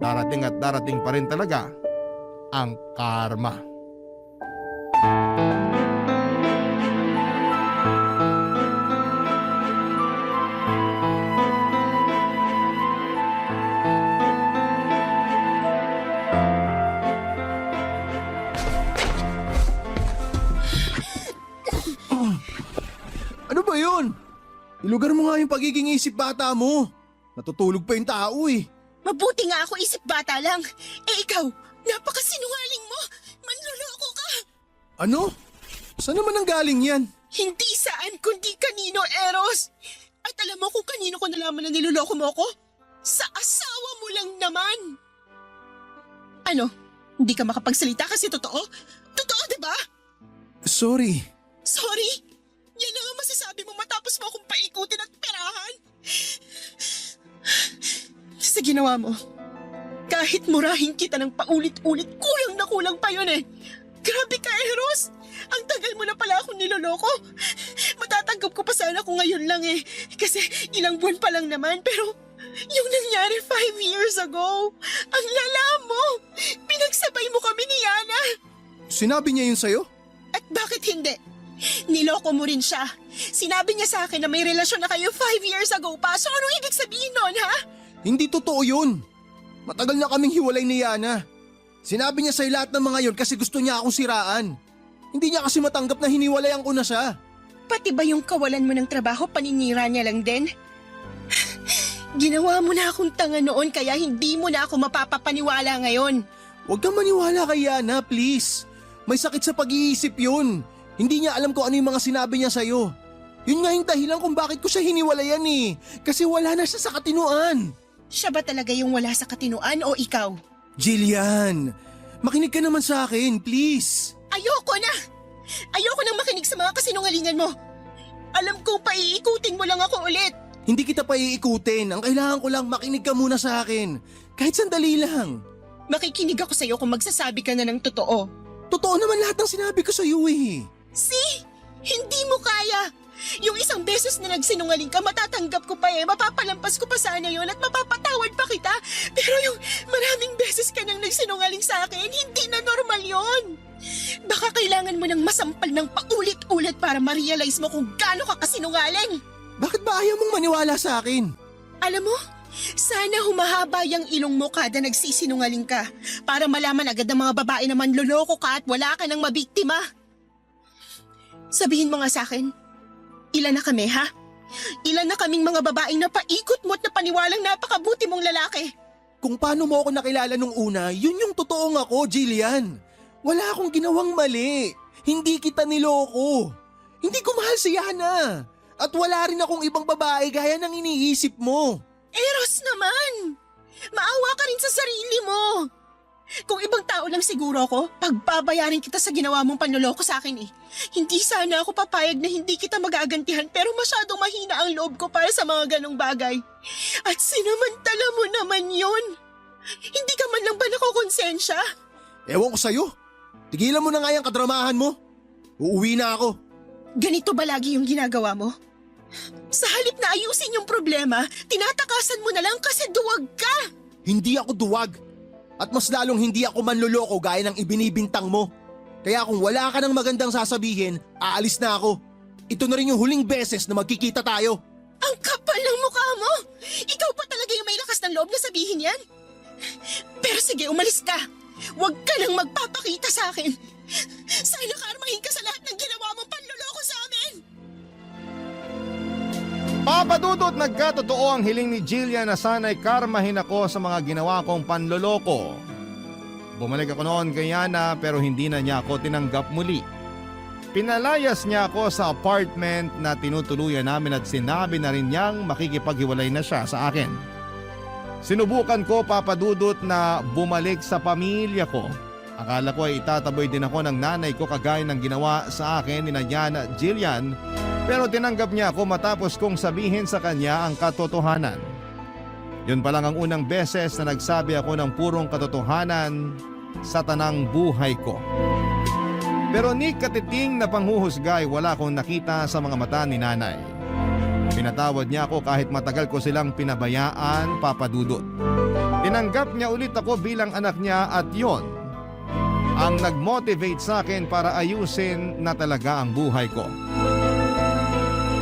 Speaker 1: darating at darating pa rin talaga ang karma.
Speaker 2: Ano ba yun? Ilugar mo nga yung pagiging isip bata mo. Natutulog pa yung tao eh.
Speaker 3: Mabuti nga ako isip bata lang. Eh ikaw, napakasinungaling mo. Manluloko ka.
Speaker 2: Ano? Saan naman ang galing yan?
Speaker 3: Hindi saan kundi kanino, Eros. At alam mo kung kanino ko nalaman na niloloko mo ako? Sa asawa mo lang naman. Ano? Hindi ka makapagsalita kasi totoo? Totoo, di ba?
Speaker 2: Sorry.
Speaker 3: Sorry? Yan lang ang masasabi mo matapos mo akong paikutin at perahan? Sa ginawa mo, kahit murahin kita ng paulit-ulit, kulang na kulang pa yun eh. Grabe ka, Eros! Ang tagal mo na pala akong niloloko. Matatanggap ko pa sana kung ngayon lang eh. Kasi ilang buwan pa lang naman, pero yung nangyari 5 years ago, ang lala mo! Pinagsabay mo kami ni Yana!
Speaker 2: Sinabi niya yun sa'yo?
Speaker 3: At bakit hindi? Niloko mo rin siya. Sinabi niya sa akin na may relasyon na kayo 5 years ago pa. So anong ibig sabihin nun, ha?
Speaker 2: Hindi totoo yun. Matagal na kaming hiwalay ni Yana. Sinabi niya sa'yo lahat ng mga yun kasi gusto niya akong siraan. Hindi niya kasi matanggap na hiniwalayan ko na siya.
Speaker 3: Pati ba yung kawalan mo ng trabaho, paninira niya lang din? Ginawa mo na akong tanga noon kaya hindi mo na ako mapapapaniwala ngayon.
Speaker 2: Huwag kang maniwala kay Yana, please. May sakit sa pag-iisip yun. Hindi niya alam kung ano yung mga sinabi niya sa'yo. Yun nga yung dahilan kung bakit ko siya hiniwalayan eh. Kasi wala na siya sa katinuan.
Speaker 3: Siya ba talaga yung wala sa katinuan o ikaw?
Speaker 2: Jillian, makinig ka naman sa akin, please.
Speaker 3: Ayoko na! Ayoko nang makinig sa mga kasinungalingan mo. Alam kong paiikutin mo lang ako ulit.
Speaker 2: Hindi kita pa iikutin. Ang kailangan ko lang makinig ka muna sa akin. Kahit sandali lang.
Speaker 3: Makikinig ako sa'yo kung magsasabi ka na ng totoo.
Speaker 2: Totoo naman lahat ng sinabi ko sa'yo eh.
Speaker 3: See? Hindi mo kaya. Yung isang beses na nagsinungaling ka, matatanggap ko pa eh. Mapapalampas ko pa sana yun at mapapatawad pa kita. Pero yung maraming beses ka nang nagsinungaling sa akin, hindi na normal yon. Baka kailangan mo ng masampal ng paulit-ulit para ma-realize mo kung gaano ka kasinungaling.
Speaker 2: Bakit ba ayaw mong maniwala sa akin?
Speaker 3: Alam mo, Sana humahaba yung ilong mo kada nagsisinungaling ka para malaman agad ng mga babae na manloloko ka at wala ka nang mabiktima. Sabihin mo nga sa akin, ilan na kami ha? Ilan na kaming mga babaeng napaikot mo at napaniwalang napakabuti mong lalaki?
Speaker 2: Kung paano mo ako nakilala nung una, yun yung totoong ako, Jillian. Wala akong ginawang mali. Hindi kita niloko. Hindi ko mahal si Yana. At wala rin akong ibang babae gaya ng iniisip mo.
Speaker 3: Eros naman! Maawa ka rin sa sarili mo. Kung ibang tao lang siguro ako, pagbabayarin kita sa ginawa mong panloloko sa akin eh. Hindi sana ako papayag na hindi kita magagantihan pero masyadong mahina ang loob ko para sa mga ganong bagay. At sinamantala mo naman yun. Hindi ka man lang ba nakokonsensya?
Speaker 2: Ewan ko sa'yo. Tigilan mo na nga yung kadramahan mo. Uuwi na ako.
Speaker 3: Ganito ba lagi yung ginagawa mo? Sa halip na ayusin yung problema, tinatakasan mo na lang kasi duwag ka.
Speaker 2: Hindi ako duwag. At mas lalong hindi ako manloloko gaya ng ibinibintang mo. Kaya kung wala ka ng magandang sasabihin, aalis na ako. Ito na rin yung huling beses na magkikita tayo.
Speaker 3: Ang kapal ng mukha mo! Ikaw pa talaga yung may lakas ng loob na sabihin yan? Pero sige, umalis ka. Huwag ka nang magpapakita sa akin. Sana karmahin ka sa lahat ng ginawa mong panloloko sa amin!
Speaker 1: Papa Dudut, nagkatotoo ang hiling ni Jillian na sana'y karmahin ako sa mga ginawa kong panloloko. Bumalik ako noon kay Yana pero hindi na niya ako tinanggap muli. Pinalayas niya ako sa apartment na tinutuluyan namin at sinabi na rin niyang makikipaghiwalay na siya sa akin. Sinubukan ko, Papa Dudut, na bumalik sa pamilya ko. Akala ko ay itataboy din ako ng nanay ko kagaya ng ginawa sa akin ni Yana at Jillian. Pero tinanggap niya ako matapos kong sabihin sa kanya ang katotohanan. Yun pa lang ang unang beses na nagsabi ako ng purong katotohanan sa tanang buhay ko. Pero ni katiting na panghuhusgay wala akong nakita sa mga mata ni nanay. Pinatawad niya ako kahit matagal ko silang pinabayaan, Papa Dudut. Tinanggap niya ulit ako bilang anak niya at yon ang nag-motivate sa akin para ayusin na talaga ang buhay ko.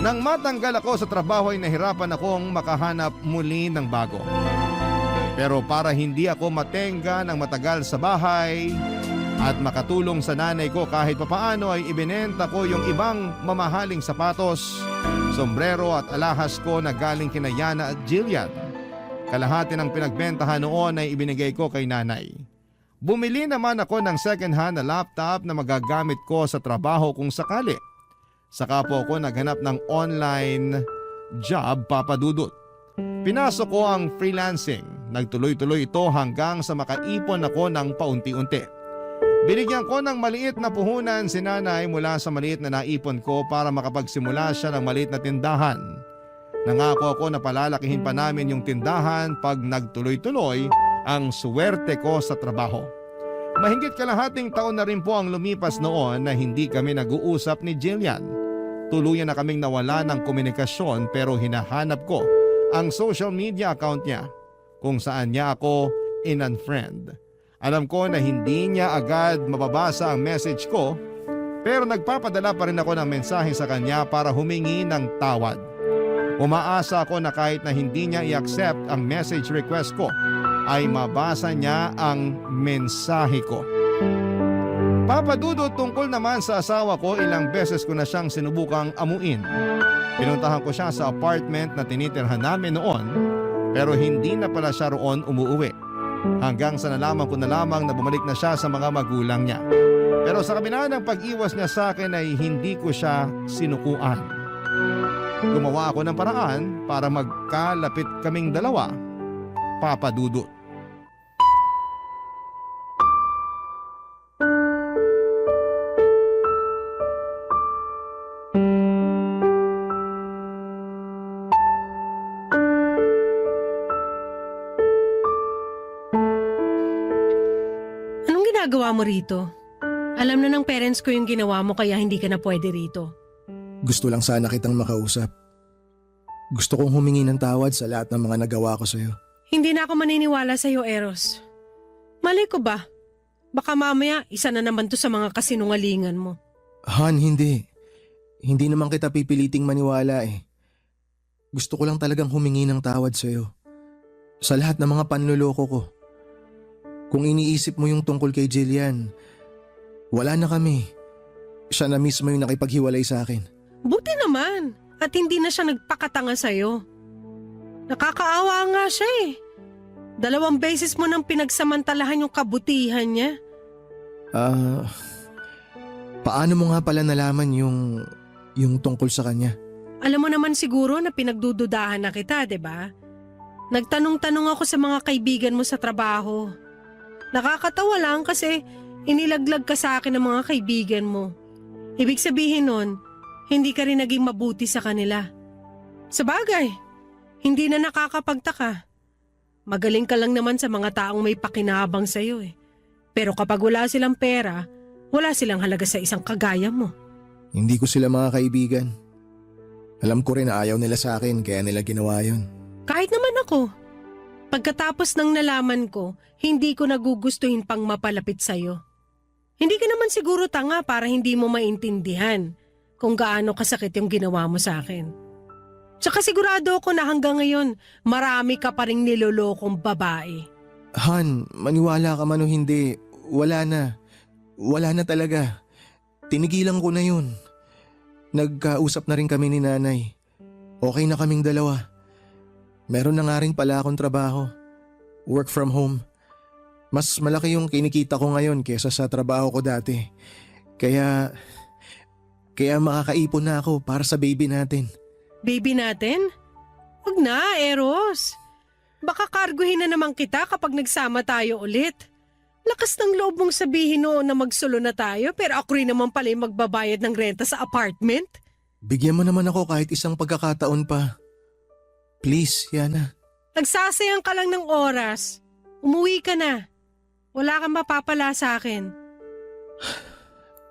Speaker 1: Nang matanggal ako sa trabaho ay nahirapan akong makahanap muli ng bago. Pero para hindi ako matenga ng matagal sa bahay at makatulong sa nanay ko kahit papaano ay ibinenta ko yung ibang mamahaling sapatos, sombrero at alahas ko na galing kina Yana at Jillian. Kalahati ng pinagbentahan noon ay ibinigay ko kay nanay. Bumili naman ako ng second hand na laptop na magagamit ko sa trabaho kung sakali. Saka po ako naghanap ng online job, Papa Dudut. Pinasok ko ang freelancing. Nagtuloy-tuloy ito hanggang sa makaipon ako ng paunti-unti. Binigyan ko ng maliit na puhunan si nanay mula sa maliit na naipon ko para makapagsimula siya ng maliit na tindahan. Nangako ako na palalakihin pa namin yung tindahan pag nagtuloy-tuloy ang swerte ko sa trabaho. Mahigit kalahating taon na rin po ang lumipas noon na hindi kami nag-uusap ni Jillian. Tuluyan na kaming nawala ng komunikasyon pero hinahanap ko ang social media account niya kung saan niya ako in-unfriend. Alam ko na hindi niya agad mababasa ang message ko pero nagpapadala pa rin ako ng mensahe sa kanya para humingi ng tawad. Umaasa ako na kahit na hindi niya i-accept ang message request ko ay mabasa niya ang mensahe ko. Papa Dudut, tungkol naman sa asawa ko, ilang beses ko na siyang sinubukang amuin. Pinuntahan ko siya sa apartment na tinitirhan namin noon pero hindi na pala siya roon umuuwi. Hanggang sa nalaman ko na lamang na bumalik na siya sa mga magulang niya. Pero sa kabila ng pag-iwas niya sa akin ay hindi ko siya sinukuan. Gumawa ako ng paraan para magkalapit kaming dalawa, Papa Dudut.
Speaker 6: Anong ginagawa mo rito? Alam na ng parents ko yung ginawa mo kaya hindi ka na pwede rito.
Speaker 7: Gusto lang sana kitang makausap. Gusto kong humingi ng tawad sa lahat ng mga nagawa ko sa'yo.
Speaker 6: Hindi na ako maniniwala sa'yo, Eros. Mali ko ba? Baka mamaya isa na naman to sa mga kasinungalingan mo.
Speaker 7: Han, hindi. Hindi naman kita pipiliting maniwala eh. Gusto ko lang talagang humingi ng tawad sa'yo. sa lahat ng mga panloloko ko. Kung iniisip mo yung tungkol kay Jillian, wala na kami. Siya na mismo yung nakipaghiwalay sa akin.
Speaker 6: Buti naman at hindi na siya nagpakatanga sa'yo. Nakakaawa nga siya eh. 2 beses mo nang pinagsamantalahan yung kabutihan niya.
Speaker 7: Paano mo nga pala nalaman yung tungkol sa kanya?
Speaker 6: Alam mo naman siguro na pinagdududahan na kita, 'di ba? Nagtanong-tanong ako sa mga kaibigan mo sa trabaho. Nakakatawa lang kasi inilaglag ka sa akin ng mga kaibigan mo. Ibig sabihin nun, hindi ka rin naging mabuti sa kanila. Sabagay, hindi na nakakapagtaka. Magaling ka lang naman sa mga taong may pakinabang sa'yo eh. Pero kapag wala silang pera, wala silang halaga sa isang kagaya mo.
Speaker 7: Hindi ko sila mga kaibigan. Alam ko rin na ayaw nila sa akin kaya nila ginawa yun.
Speaker 6: Kahit naman ako. Pagkatapos ng nalaman ko, hindi ko nagugustuhin pang mapalapit sa'yo. Hindi ka naman siguro tanga para hindi mo maintindihan kung gaano kasakit yung ginawa mo sa akin. Tsaka sigurado ako na hanggang ngayon, marami ka pa ring nilolokong babae.
Speaker 7: Han, maniwala ka man o hindi, wala na. Wala na talaga. Tinigilan ko na yun. Nagkausap na rin kami ni nanay. Okay na kaming dalawa. Meron na nga rin pala akong trabaho. Work from home. Mas malaki yung kinikita ko ngayon kesa sa trabaho ko dati. Kaya makakaipon na ako para sa baby natin.
Speaker 6: Baby natin? Wag na, Eros. Baka karguhin na naman kita kapag nagsama tayo ulit. Lakas ng loob mong sabihin noon na magsulo na tayo pero ako rin naman pala yung magbabayad ng renta sa apartment.
Speaker 7: Bigyan mo naman ako kahit isang pagkakataon pa. Please, Yana.
Speaker 6: Nagsasayang ka lang ng oras. Umuwi ka na. Wala kang mapapala sa akin.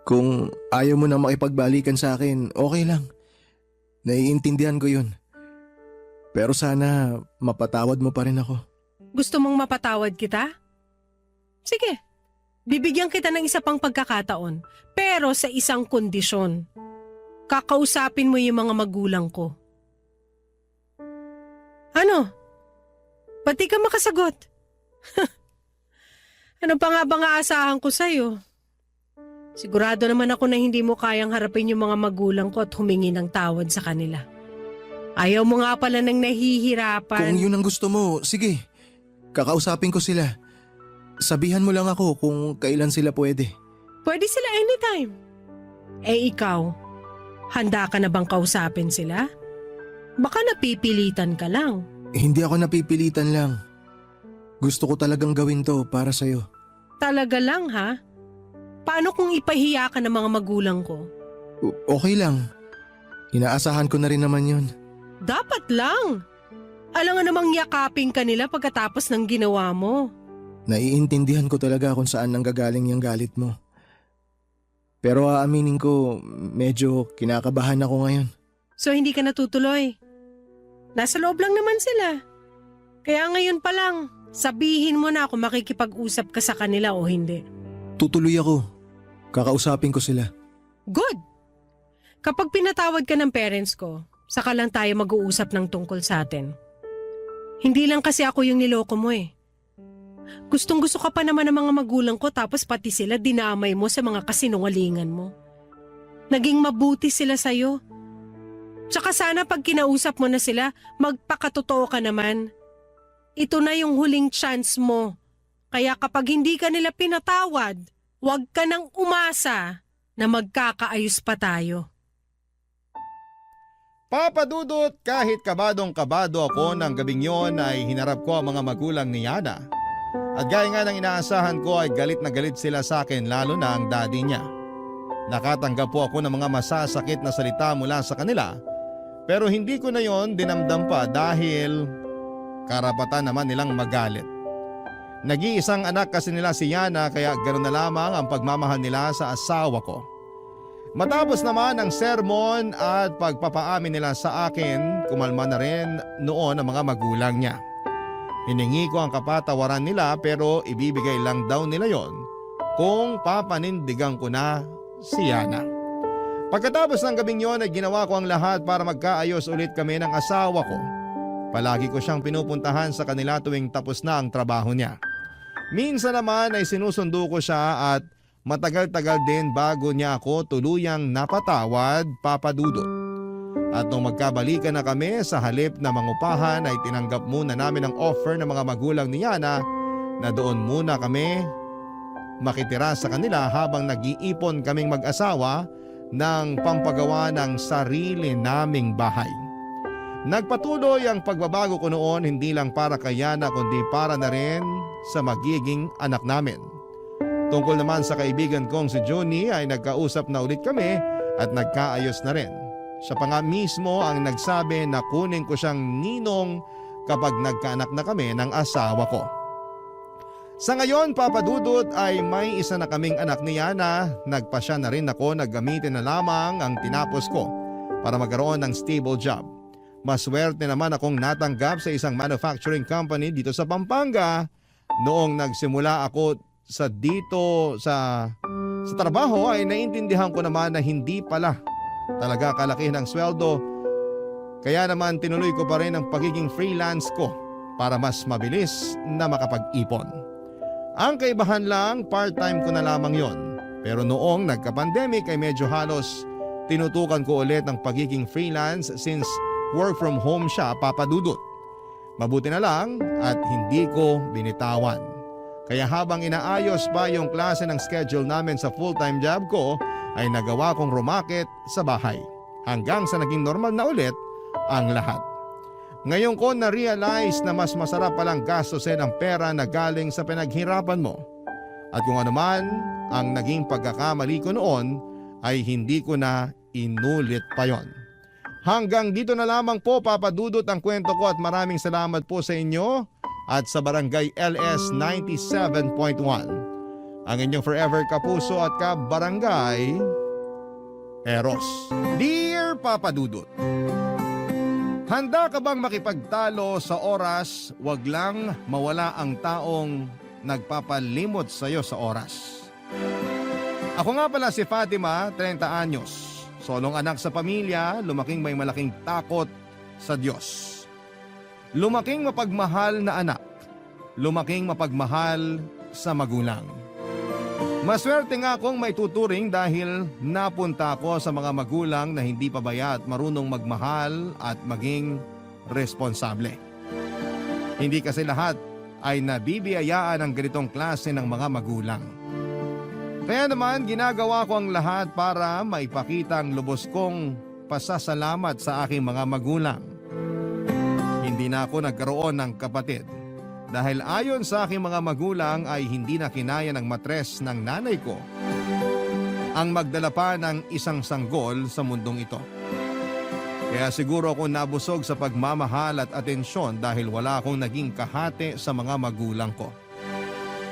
Speaker 7: Kung ayaw mo na makipagbalikan sa akin, okay lang. Naiintindihan ko yun. Pero sana mapatawad mo pa rin ako.
Speaker 6: Gusto mong mapatawad kita? Sige, bibigyan kita ng isa pang pagkakataon. Pero sa isang kondisyon. Kakausapin mo yung mga magulang ko. Ano? Pati ka makasagot. Ano pa nga bang aasahan ko sa'yo? Sigurado naman ako na hindi mo kayang harapin yung mga magulang ko at humingi ng tawad sa kanila. Ayaw mo nga pala nang nahihirapan.
Speaker 7: Kung yun ang gusto mo, sige. Kakausapin ko sila. Sabihan mo lang ako kung kailan sila pwede.
Speaker 6: Pwede sila anytime. Eh ikaw, handa ka na bang kausapin sila? Baka napipilitan ka lang.
Speaker 7: Hindi ako napipilitan lang. Gusto ko talagang gawin to para sa'yo.
Speaker 6: Talaga lang ha? Paano kung ipahiya ka ng mga magulang ko?
Speaker 7: Okay lang. Inaasahan ko na rin naman yun.
Speaker 6: Dapat lang. Alam nga namang yakapin ka nila pagkatapos ng ginawa mo.
Speaker 7: Naiintindihan ko talaga kung saan nanggagaling yung galit mo. Pero aaminin ko, medyo kinakabahan ako ngayon.
Speaker 6: So hindi ka natutuloy? Nasa loob lang naman sila. Kaya ngayon pa lang, sabihin mo na kung makikipag-usap ka sa kanila o hindi.
Speaker 7: Tutuloy ako. Kakausapin ko sila.
Speaker 6: Good! Kapag pinatawad ka ng parents ko, saka lang tayo mag-uusap ng tungkol sa atin. Hindi lang kasi ako yung niloko mo eh. Gustong-gusto ka pa naman ng mga magulang ko tapos pati sila dinamay mo sa mga kasinungalingan mo. Naging mabuti sila sa'yo. Tsaka sana pag kinausap mo na sila, magpakatotoo ka naman. Ito na yung huling chance mo. Kaya kapag hindi ka nila pinatawad, huwag ka nang umasa na magkakaayos pa tayo.
Speaker 1: Papadudot, kahit kabadong-kabado ako ng gabing yon ay hinarap ko ang mga magulang ni Yana. At gaya nga ng inaasahan ko ay galit na galit sila sa akin lalo na ang daddy niya. Nakatanggap po ako ng mga masasakit na salita mula sa kanila pero hindi ko na yon dinamdam pa dahil karapatan naman nilang magalit. Nag-iisang anak kasi nila si Yana kaya ganoon na lamang ang pagmamahal nila sa asawa ko. Matapos naman ang sermon at pagpapaamin nila sa akin, kumalma na rin noon ang mga magulang niya. Hiningi ko ang kapatawaran nila pero ibibigay lang daw nila yon kung papanindigan ko na si Yana. Pagkatapos ng gabing yon ay ginawa ko ang lahat para magkaayos ulit kami ng asawa ko. Palagi ko siyang pinupuntahan sa kanila tuwing tapos na ang trabaho niya. Minsan naman ay sinusundo ko siya at matagal-tagal din bago niya ako tuluyang napatawad, Papa Dudut. At nung magkabalikan na kami, sa halip na mangupahan ay tinanggap muna namin ang offer ng mga magulang ni Yana na doon muna kami makitira sa kanila habang nag-iipon kaming mag-asawa ng pampagawa ng sarili naming bahay. Nagpatuloy ang pagbabago ko noon hindi lang para kay Yana kundi para na rin sa magiging anak namin. Tungkol naman sa kaibigan kong si Johnny ay nagkausap na ulit kami at nagkaayos na rin. Siya pa nga mismo ang nagsabi na kunin ko siyang ninong kapag nagkaanak na kami ng asawa ko. Sa ngayon, Papa Dudut, ay may isa na kaming anak ni Yana. Nagpasya na rin ako na gamitin na lamang ang tinapos ko para magkaroon ng stable job. Maswerte naman akong natanggap sa isang manufacturing company dito sa Pampanga. Noong nagsimula ako sa trabaho ay naintindihan ko naman na hindi pala talaga kalaki ng sweldo. Kaya naman tinuloy ko pa rin ang pagiging freelance ko para mas mabilis na makapag-ipon. Ang kaibahan lang, part-time ko na lamang yon. Pero noong nagka-pandemic ay medyo halos tinutukan ko ulit ang pagiging freelance since work from home siya, Papa Dudut. Mabuti na lang at hindi ko binitawan. Kaya habang inaayos pa yung klase ng schedule namin sa full-time job ko, ay nagawa kong rumakit sa bahay. Hanggang sa naging normal na ulit ang lahat. Ngayon ko na-realize na mas masarap palang gastusin ang pera na galing sa pinaghirapan mo. At kung ano man ang naging pagkakamali ko noon, ay hindi ko na inulit pa yon. Hanggang dito na lamang po, Papa Dudut, ang kwento ko at maraming salamat po sa inyo at sa Barangay LS 97.1. Ang inyong forever kapuso at kabarangay, Eros. Dear Papa Dudut, handa ka bang makipagtalo sa oras, wag lang mawala ang taong nagpapalimot sa iyo sa oras? Ako nga pala si Fatima, 30 anyos. Solong anak sa pamilya, lumaking may malaking takot sa Diyos. Lumaking mapagmahal na anak. Lumaking mapagmahal sa magulang. Maswerte nga akong may tuturing dahil napunta ako sa mga magulang na hindi pabaya at marunong magmahal at maging responsable. Hindi kasi lahat ay nabibiyayaan ng ganitong klase ng mga magulang. Kaya naman ginagawa ko ang lahat para maipakita ang lubos kong pasasalamat sa aking mga magulang. Hindi na ako nagkaroon ng kapatid dahil ayon sa aking mga magulang ay hindi na kinaya ng matres ng nanay ko ang magdala pa ng isang sanggol sa mundong ito. Kaya siguro ako nabusog sa pagmamahal at atensyon dahil wala akong naging kahati sa mga magulang ko.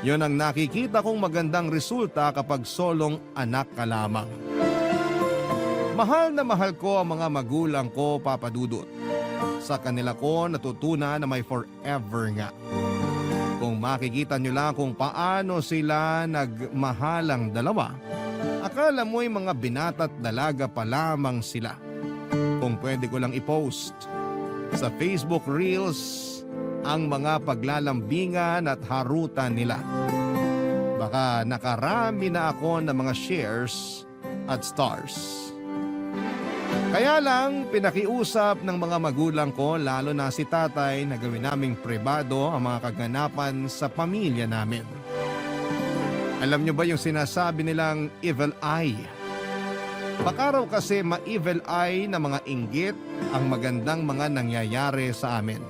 Speaker 1: Yon ang nakikita kong magandang resulta kapag solong anak ka lamang. Mahal na mahal ko ang mga magulang ko, Papa Dudut. Sa kanila ko natutunan na may forever nga. Kung makikita nyo lang kung paano sila nagmahalang dalawa, akala mo'y mga binata't dalaga pa lamang sila. Kung pwede ko lang i-post sa Facebook Reels ang mga paglalambingan at harutan nila. Baka nakarami na ako ng mga shares at stars. Kaya lang pinakiusap ng mga magulang ko, lalo na si tatay, na gawin naming pribado ang mga kaganapan sa pamilya namin. Alam nyo ba yung sinasabi nilang evil eye? Baka raw kasi ma-evil eye na mga inggit ang magandang mga nangyayari sa amin.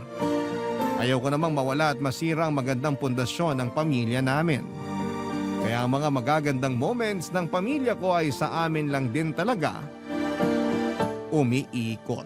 Speaker 1: Ayaw ko namang mawala at masira ang magandang pundasyon ng pamilya namin. Kaya ang mga magagandang moments ng pamilya ko ay sa amin lang din talaga umiikot.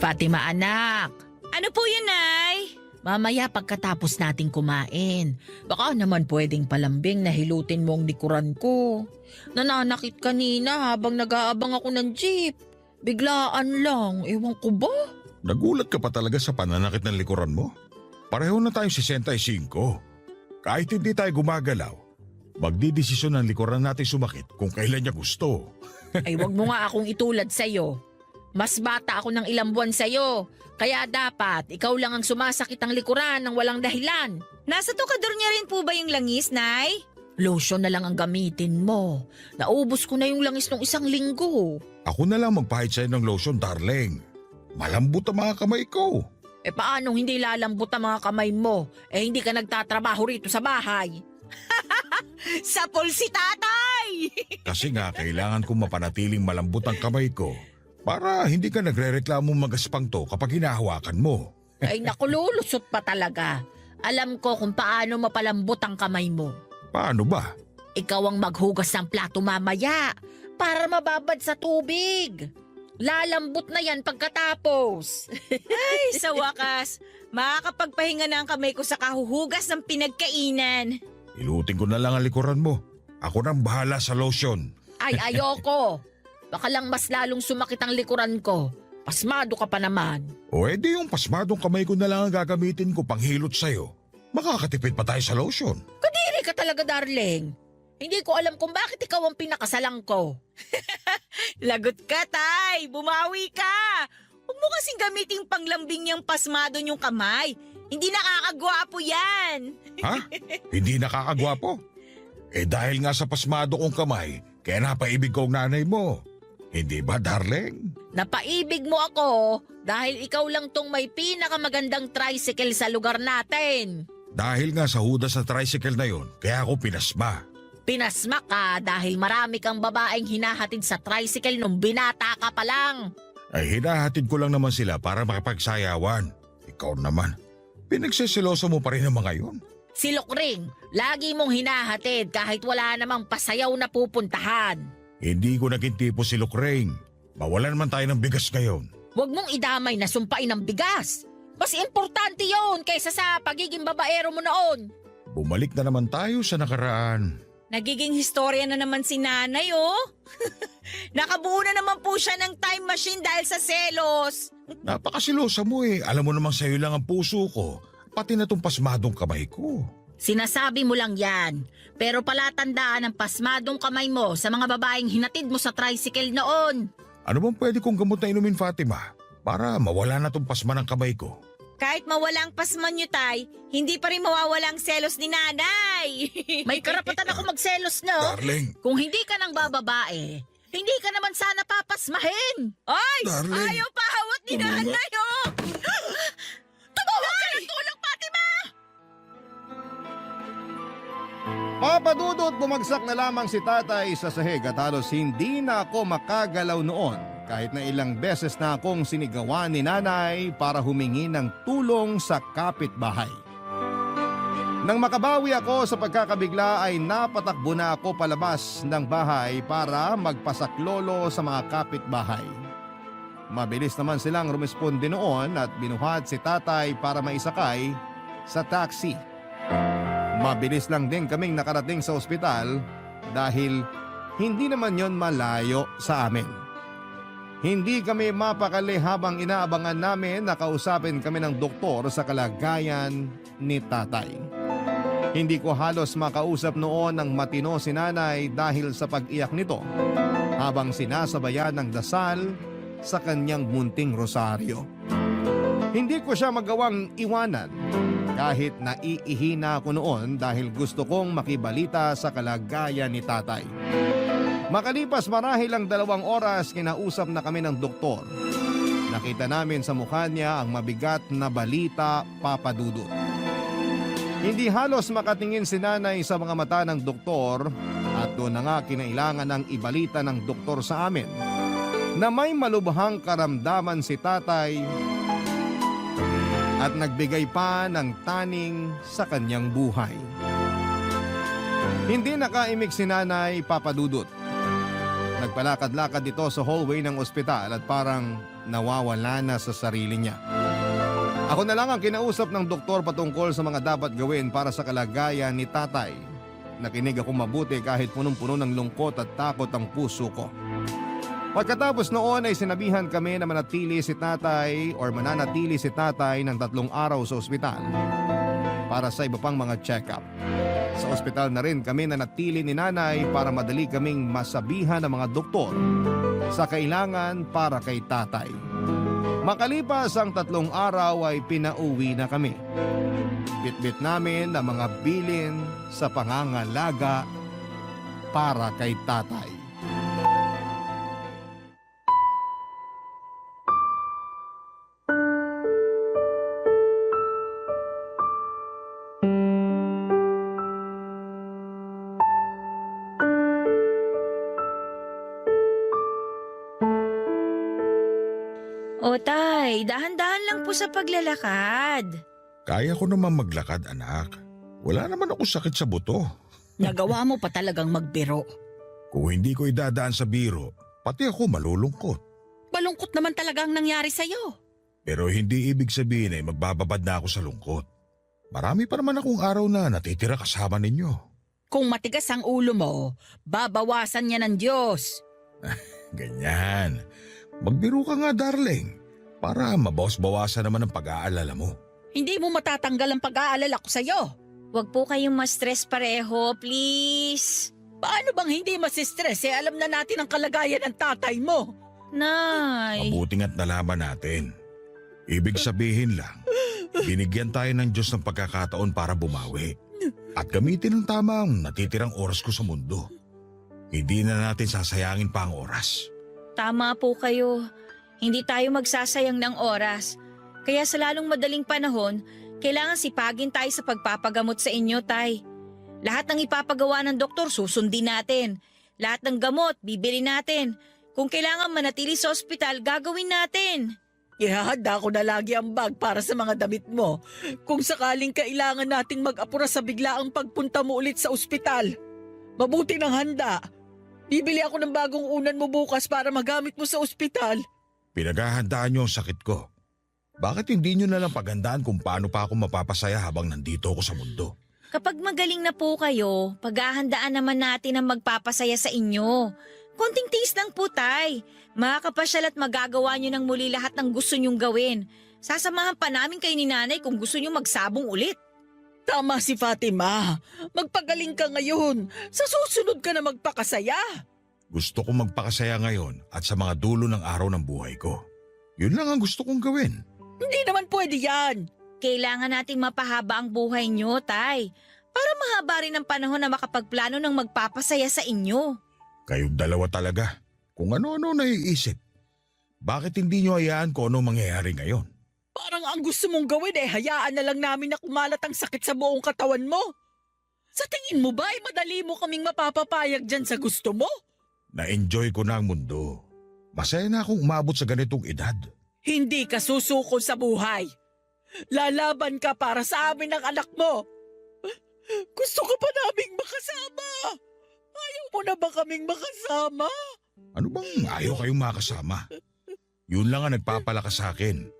Speaker 8: Fatima anak,
Speaker 9: Ano po yun, Nay?
Speaker 8: Mamaya pagkatapos nating kumain. Baka naman pwedeng palambing na hilutin mo ang likuran ko. Nananakit kanina habang nag-aabang ako ng jeep. Biglaan lang, ewan ko ba?
Speaker 9: Nagulat ka pa talaga sa pananakit ng likuran mo? Pareho na tayong 65. Kahit hindi tayo gumagalaw, magdidesisyon ng likuran natin sumakit kung kailan niya gusto.
Speaker 8: Ay wag mo nga akong itulad sa'yo. Mas bata ako ng ilang buwan sa'yo. Kaya dapat ikaw lang ang sumasakit ang likuran ng walang dahilan.
Speaker 10: Nasa tukador niya rin po ba yung langis, Nay?
Speaker 8: Lotion na lang ang gamitin mo. Naubos ko na yung langis ng 1 linggo.
Speaker 9: Ako na lang magpahid sa'yo ng lotion, darling. Malambot ang mga kamay ko.
Speaker 8: Eh paanong hindi lalambot ang mga kamay mo? Eh hindi ka nagtatrabaho rito sa bahay.
Speaker 10: Sapol si tatay!
Speaker 9: Kasi nga kailangan kong mapanatiling malambot ang kamay ko para hindi ka nagre-reklamo magaspang to kapag hinahawakan mo.
Speaker 8: Ay naku, lulusot pa talaga. Alam ko kung paano mapalambot ang kamay mo.
Speaker 9: Paano ba?
Speaker 8: Ikaw ang maghugas ng plato mamaya para mababad sa tubig. Lalambot na yan pagkatapos.
Speaker 10: Ay, sa wakas, makakapagpahinga na ang kamay ko sa kahuhugas ng pinagkainan.
Speaker 9: Ilutin ko na lang ang likuran mo. Ako nang bahala sa lotion.
Speaker 8: Ay ayoko. Baka lang mas lalong sumakit ang likuran ko. Pasmado ka pa naman.
Speaker 9: O edi yung pasmadong kamay ko na lang ang gagamitin ko panghilot sa'yo. Makakatipid pa tayo sa lotion.
Speaker 8: Kadiri ka talaga, darling. Hindi ko alam kung bakit ikaw ang pinakasalang ko.
Speaker 10: Lagot ka, Tay! Bumawi ka! Huwag mo kasing gamiting panglambing niyang pasmado niyong kamay. Hindi nakakagwapo yan!
Speaker 9: Ha? Hindi nakakagwapo? Eh dahil nga sa pasmado kong kamay, kaya napaibig ko ang nanay mo. Hindi ba, darling?
Speaker 8: Napaibig mo ako dahil ikaw lang tong may pinakamagandang tricycle sa lugar natin.
Speaker 9: Dahil nga sa hudas sa tricycle na yon, kaya ako pinasma.
Speaker 8: Pinasma ka dahil marami kang babaeng hinahatid sa tricycle nung binata ka pa lang.
Speaker 9: Ay hinahatid ko lang naman sila para makipagsayawan. Ikaw naman, pinagsisiloso mo pa rin ang mga yon.
Speaker 8: Si Lokring, lagi mong hinahatid kahit wala namang pasayaw na pupuntahan.
Speaker 9: Hindi ko naging tipo si Lucraine. Mawalan man tayo ng bigas ngayon.
Speaker 8: Huwag mong idamay na sumpain ng bigas. Mas importante yon kaysa sa pagiging babaero mo noon.
Speaker 9: Bumalik na naman tayo sa nakaraan.
Speaker 10: Nagiging historya na naman si nanay, oh. Nakabuo na naman po siya ng time machine dahil sa selos.
Speaker 9: Napakasilosa mo eh. Alam mo namang sa'yo lang ang puso ko. Pati na tong pasmadong kamay ko.
Speaker 8: Sinasabi mo lang yan. Pero palatandaan ang pasmadong kamay mo sa mga babaeng hinatid mo sa tricycle noon.
Speaker 9: Ano bang pwede kong gamot na inumin, Fatima? Para mawala na tong pasma ng kamay ko.
Speaker 10: Kahit mawalang pasman niyo, Tay, hindi pa rin mawawala ang selos ni nanay.
Speaker 8: May karapatan ako magselos, no?
Speaker 9: Darling!
Speaker 8: Kung hindi ka ng bababae, hindi ka naman sana papasmahin.
Speaker 10: Ay!
Speaker 9: Darling!
Speaker 10: Ayaw pahawat ni nanay, oh!
Speaker 8: Tumawag ka ng tulong, Fatima!
Speaker 1: Papadudot, bumagsak na lamang si tatay sa sahig at halos hindi na ako makagalaw noon. Kahit na ilang beses na akong sinigawan ni nanay para humingi ng tulong sa kapitbahay. Nang makabawi ako sa pagkakabigla ay napatakbo na ako palabas ng bahay para magpasaklolo sa mga kapitbahay. Mabilis naman silang rumisponde noon at binuhat si tatay para maisakay sa taxi. Mabilis lang din kaming nakarating sa ospital dahil hindi naman yon malayo sa amin. Hindi kami mapakali habang inaabangan namin na kausapin kami ng doktor sa kalagayan ni tatay. Hindi ko halos makausap noon ng matino si nanay dahil sa pag-iyak nito habang sinasabayan ng dasal sa kanyang munting rosaryo. Hindi ko siya magawang iwanan kahit naiihina ako noon dahil gusto kong makibalita sa kalagayan ni tatay. Makalipas marahil ang 2 oras, kinausap na kami ng doktor. Nakita namin sa mukha niya ang mabigat na balita, Papa Dudut. Hindi halos makatingin si nanay sa mga mata ng doktor at doon na nga kinailangan ng ibalita ng doktor sa amin na may malubhang karamdaman si tatay at nagbigay pa ng taning sa kanyang buhay. Hindi nakaimik si nanay, Papa Dudut. Nagpalakad-lakad ito sa hallway ng ospital at parang nawawala na sa sarili niya. Ako na lang ang kinausap ng doktor patungkol sa mga dapat gawin para sa kalagayan ni tatay. Nakinig ako mabuti kahit punong-puno ng lungkot at takot ang puso ko. Pagkatapos noon ay sinabihan kami na mananatili si tatay ng 3 araw sa ospital para sa iba pang mga check-up. Sa ospital na rin kami nanatili ni nanay para madali kaming masabihan ng mga doktor sa kailangan para kay tatay. Makalipas ang 3 araw ay pinauwi na kami. Bitbit namin ang mga bilin sa pangangalaga para kay tatay.
Speaker 10: O tay, dahan-dahan lang po sa paglalakad.
Speaker 9: Kaya ko naman maglakad, anak. Wala naman ako sakit sa buto.
Speaker 8: Nagawa mo pa talagang magbiro.
Speaker 9: Kung hindi ko idadaan sa biro, pati ako malulungkot.
Speaker 8: Balungkot naman talaga ang nangyari sa'yo.
Speaker 9: Pero hindi ibig sabihin ay magbababad na ako sa lungkot. Marami pa naman akong araw na natitira kasama ninyo.
Speaker 8: Kung matigas ang ulo mo, babawasan niya ng Diyos.
Speaker 9: Ganyan. Magbiro ka nga, darling. Para mabawas-bawasan naman ang pag-aalala mo.
Speaker 8: Hindi mo matatanggal ang pag-aalala ko sa'yo.
Speaker 10: Huwag po kayong ma-stress pareho, please.
Speaker 8: Paano bang hindi masistress alam na natin ang kalagayan ng tatay mo?
Speaker 10: Nay.
Speaker 9: Mabuti nga't nalaman natin. Ibig sabihin lang, binigyan tayo ng Diyos ng pagkakataon para bumawi. At gamitin ang tamang natitirang oras ko sa mundo. Hindi na natin sasayangin pa ang oras.
Speaker 10: Tama po kayo. Hindi tayo magsasayang ng oras. Kaya sa lalong madaling panahon, kailangan sipagin tayo sa pagpapagamot sa inyo, tay. Lahat ng ipapagawa ng doktor, susundin natin. Lahat ng gamot, bibili natin. Kung kailangan manatili sa ospital, gagawin natin.
Speaker 8: Ihahanda ko na lagi ang bag para sa mga damit mo. Kung sakaling kailangan nating mag-apura sa biglaang pagpunta mo ulit sa ospital. Mabuti ng handa. Bibili ako ng bagong unan mo bukas para magamit mo sa ospital.
Speaker 9: Pinaghahandaan niyo ang sakit ko. Bakit hindi niyo na lang paghandaan kung paano pa ako mapapasaya habang nandito ako sa mundo?
Speaker 10: Kapag magaling na po kayo, paghahandaan naman natin ang magpapasaya sa inyo. Konting tiis lang po, tay. Makakapasyal at magagawa nyo ng muli lahat ng gusto nyong gawin. Sasamahan pa namin kayo ni nanay kung gusto nyo magsabong ulit.
Speaker 8: Tama si Fatima. Magpagaling ka ngayon. Sa susunod ka na magpakasaya.
Speaker 9: Gusto kong magpakasaya ngayon at sa mga dulo ng araw ng buhay ko. Yun lang ang gusto kong gawin.
Speaker 8: Hindi naman pwede yan.
Speaker 10: Kailangan nating mapahaba ang buhay nyo, tay. Para mahaba rin ang panahon na makapagplano ng magpapasaya sa inyo.
Speaker 9: Kayong dalawa talaga. Kung ano-ano naiisip. Bakit hindi nyo hayaan kung ano mangyayari ngayon?
Speaker 8: Parang ang gusto mong gawin hayaan na lang namin na kumalat ang sakit sa buong katawan mo. Sa tingin mo ba madali mo kaming mapapapayag dyan sa gusto mo?
Speaker 9: Na-enjoy ko na ang mundo. Masaya na akong umabot sa ganitong edad.
Speaker 8: Hindi ka susuko sa buhay. Lalaban ka para sa amin ng anak mo. Gusto ka pa naming makasama. Ayaw mo na ba kaming makasama?
Speaker 9: Ano bang ayaw kayong makasama? Yun lang ang nagpapalakas sa akin.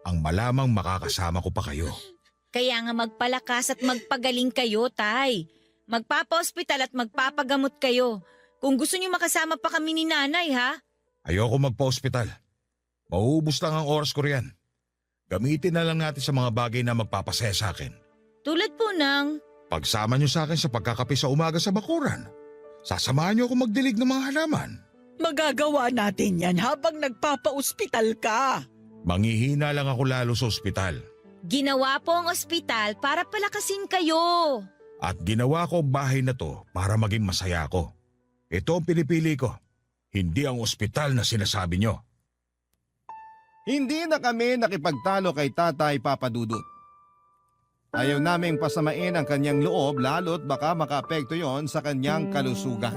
Speaker 9: Ang malamang makakasama ko pa kayo.
Speaker 10: Kaya nga magpalakas at magpagaling kayo, tay. Magpapa-hospital at magpapagamot kayo. Kung gusto niyo makasama pa kami ni nanay, ha?
Speaker 9: Ayoko magpa-hospital. Mauubos lang ang oras ko riyan. Gamitin na lang natin sa mga bagay na magpapasaya sa akin.
Speaker 10: Tulad po ng...
Speaker 9: Pagsama niyo sa akin sa pagkakape sa umaga sa bakuran. Sasamahan niyo ako magdilig ng mga halaman.
Speaker 8: Magagawa natin yan habang nagpapa-ospital ka.
Speaker 9: Manghihina lang ako lalo sa ospital.
Speaker 10: Ginawa po ang ospital para palakasin kayo.
Speaker 9: At ginawa ko ang bahay na to para maging masaya ako. Ito ang pinipili ko. Hindi ang ospital na sinasabi niyo.
Speaker 1: Hindi na kami nakipagtalo kay Tatay Papa Dudut. Ayaw naming pasamain ang kanyang loob lalo't baka makaapekto yon sa kanyang kalusugan.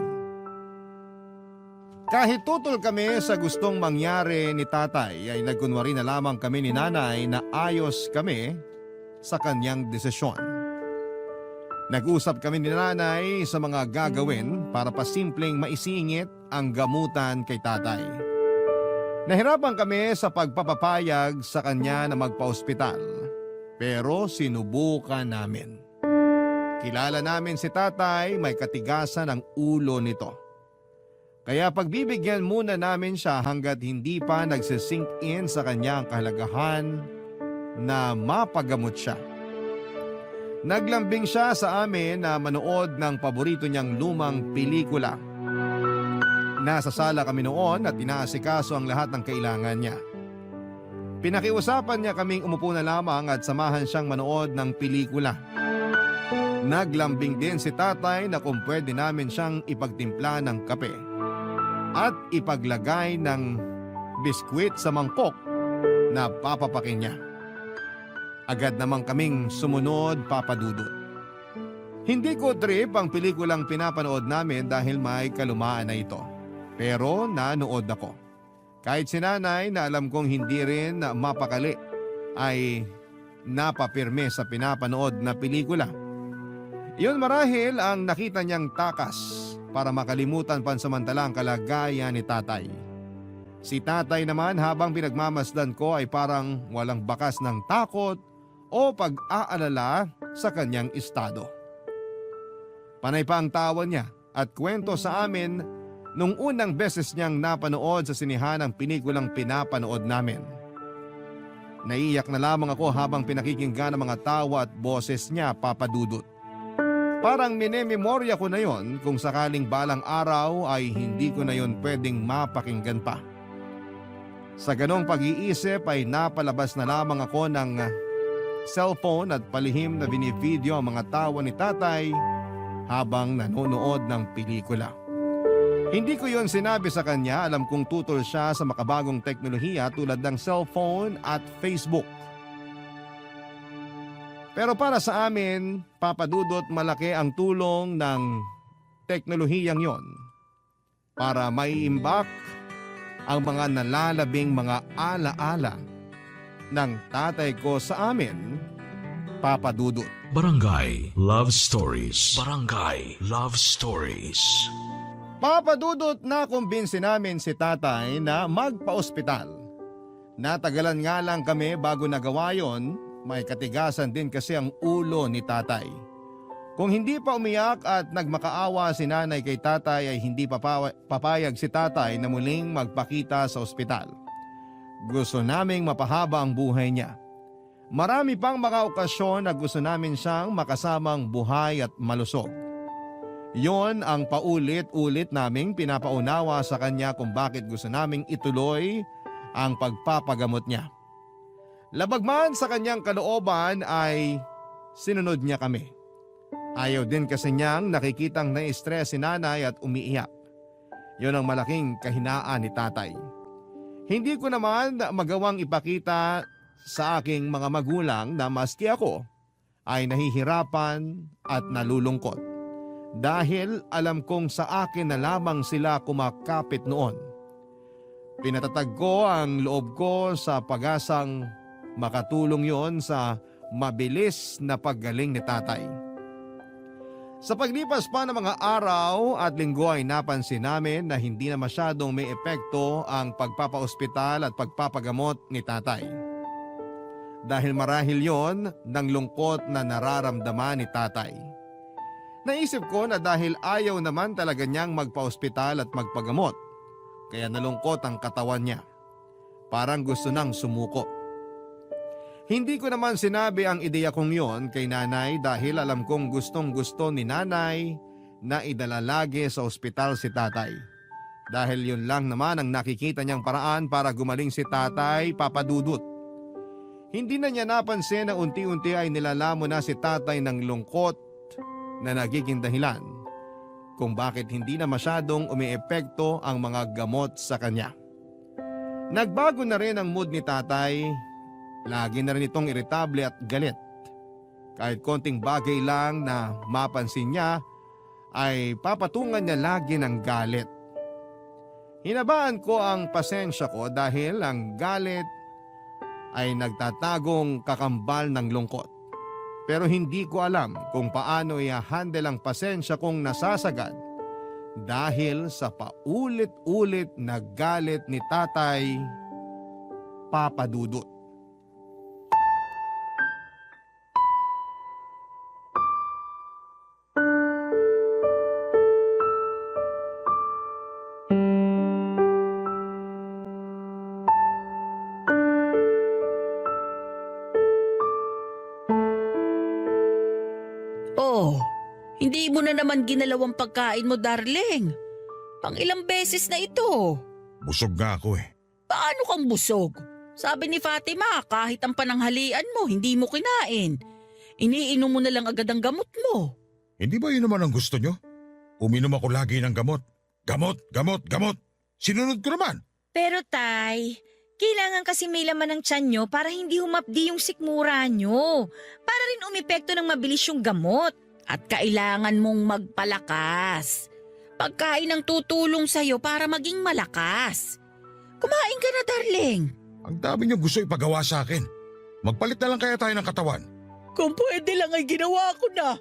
Speaker 1: Kahit tutol kami sa gustong mangyari ni Tatay ay nagkunwari na lamang kami ni Nanay na ayos kami sa kanyang desisyon. Nag-usap kami ni Nanay sa mga gagawin para pasimpleng maisingit ang gamutan kay Tatay. Nahirapan kami sa pagpapapayag sa kanya na magpa-ospital Pero sinubukan namin. Kilala namin si tatay, may katigasan ang ulo nito. Kaya pagbibigyan muna namin siya hanggat hindi pa nagsisink in sa kanya ang kahalagahan na mapagamot siya. Naglambing siya sa amin na manood ng paborito niyang lumang pelikula. Nasa sala kami noon at inaasikaso ang lahat ng kailangan niya. Pinakiusapan niya kaming umupo na lamang at samahan siyang manood ng pelikula. Naglambing din si tatay na kung pwede namin siyang ipagtimpla ng kape at ipaglagay ng biskwit sa mangkok na papapakin niya. Agad namang kaming sumunod, Papa Dudut. Hindi ko trip ang pelikulang pinapanood namin dahil may kalumaan na ito. Pero nanood ako. Kahit si nanay na alam kong hindi rin mapakali ay napapirme sa pinapanood na pelikula. Iyon marahil ang nakita niyang takas para makalimutan pansamantala ang kalagayan ni tatay. Si tatay naman habang pinagmamasdan ko ay parang walang bakas ng takot o pag-aalala sa kanyang estado. Panay pa ang tawa niya at kwento sa amin nung unang beses niyang napanood sa sinihan ang pinikulang pinapanood namin. Naiiyak na lamang ako habang pinakikinggan ang mga tawa at boses niya, Papa Dudut. Parang minememorya ko na yon kung sakaling balang araw ay hindi ko na yon pwedeng mapakinggan pa. Sa ganong pag-iisip ay napalabas na lamang ako ng cellphone at palihim na binivideo ang mga tawa ni tatay habang nanonood ng pelikula. Hindi ko yon sinabi sa kanya, alam kong tutol siya sa makabagong teknolohiya tulad ng cellphone at Facebook. Pero para sa amin, Papa Dudut, malaki ang tulong ng teknolohiyang yon para maiimbak ang mga nalalabing mga alaala ng tatay ko sa amin, Papa Dudut.
Speaker 5: Barangay Love Stories. Barangay Love Stories.
Speaker 1: Papa Dudut, nakumbinsi namin si tatay na magpa-ospital. Natagalan nga lang kami bago nagawa yon, may katigasan din kasi ang ulo ni tatay. Kung hindi pa umiyak at nagmakaawa si nanay kay tatay ay hindi papayag si tatay na muling magpakita sa ospital. Gusto naming mapahaba ang buhay niya. Marami pang mga okasyon na gusto namin siyang makasamang buhay at malusog. Yon ang paulit-ulit naming pinapaunawa sa kanya kung bakit gusto naming ituloy ang pagpapagamot niya. Labag man sa kanyang kalooban ay sinunod niya kami. Ayaw din kasi niyang nakikitang na-stress si nanay at umiiyak. Yon ang malaking kahinaan ni tatay. Hindi ko naman magawang ipakita sa aking mga magulang na maski ako ay nahihirapan at nalulungkot. Dahil alam kong sa akin na lamang sila kumakapit noon. Pinatatag ko ang loob ko sa pag-asang makatulong yon sa mabilis na paggaling ni tatay. Sa paglipas pa ng mga araw at linggo ay napansin namin na hindi na masyadong may epekto ang pagpapaospital at pagpapagamot ni tatay. Dahil marahil yon ng lungkot na nararamdaman ni tatay. Naisip ko na dahil ayaw naman talaga niyang magpa-ospital at magpagamot, kaya nalungkot ang katawan niya. Parang gusto nang sumuko. Hindi ko naman sinabi ang ideya kong yon kay nanay dahil alam kong gustong-gusto ni nanay na idala lagi sa ospital si tatay. Dahil yun lang naman ang nakikita niyang paraan para gumaling si tatay, Papa Dudut. Hindi na niya napansin na unti-unti ay nilalamon na si tatay ng lungkot na nagiging dahilan kung bakit hindi na masyadong umiepekto ang mga gamot sa kanya. Nagbago na rin ang mood ni tatay. Lagi na rin itong iritable at galit. Kahit konting bagay lang na mapansin niya ay papatungan niya lagi ng galit. Hinabaan ko ang pasensya ko dahil ang galit ay nagtatagong kakambal ng lungkot. Pero hindi ko alam kung paano i-handle ang pasensya kong nasasagad dahil sa paulit-ulit na galit ni tatay, Papa Dudut.
Speaker 8: Hindi mo na naman ginalawang pagkain mo, darling. Pang ilang beses na ito.
Speaker 9: Busog nga ako eh.
Speaker 8: Paano kang busog? Sabi ni Fatima, kahit ang pananghalian mo, hindi mo kinain. Iniinom mo na lang agad ang gamot mo.
Speaker 9: Hindi ba yun naman ang gusto nyo? Uminom ako lagi ng gamot. Gamot, gamot, gamot. Sinunod ko naman.
Speaker 10: Pero Tay, kailangan kasi may laman ng tiyan nyo para hindi humapdi yung sikmura nyo. Para rin umepekto ng mabilis yung gamot.
Speaker 8: At kailangan mong magpalakas. Pagkain ang tutulong sa'yo para maging malakas. Kumain ka na, darling.
Speaker 9: Ang dami nyo gusto ipagawa sa akin. Magpalit na lang kaya tayo ng katawan.
Speaker 8: Kung pwede lang ay ginawa ko na.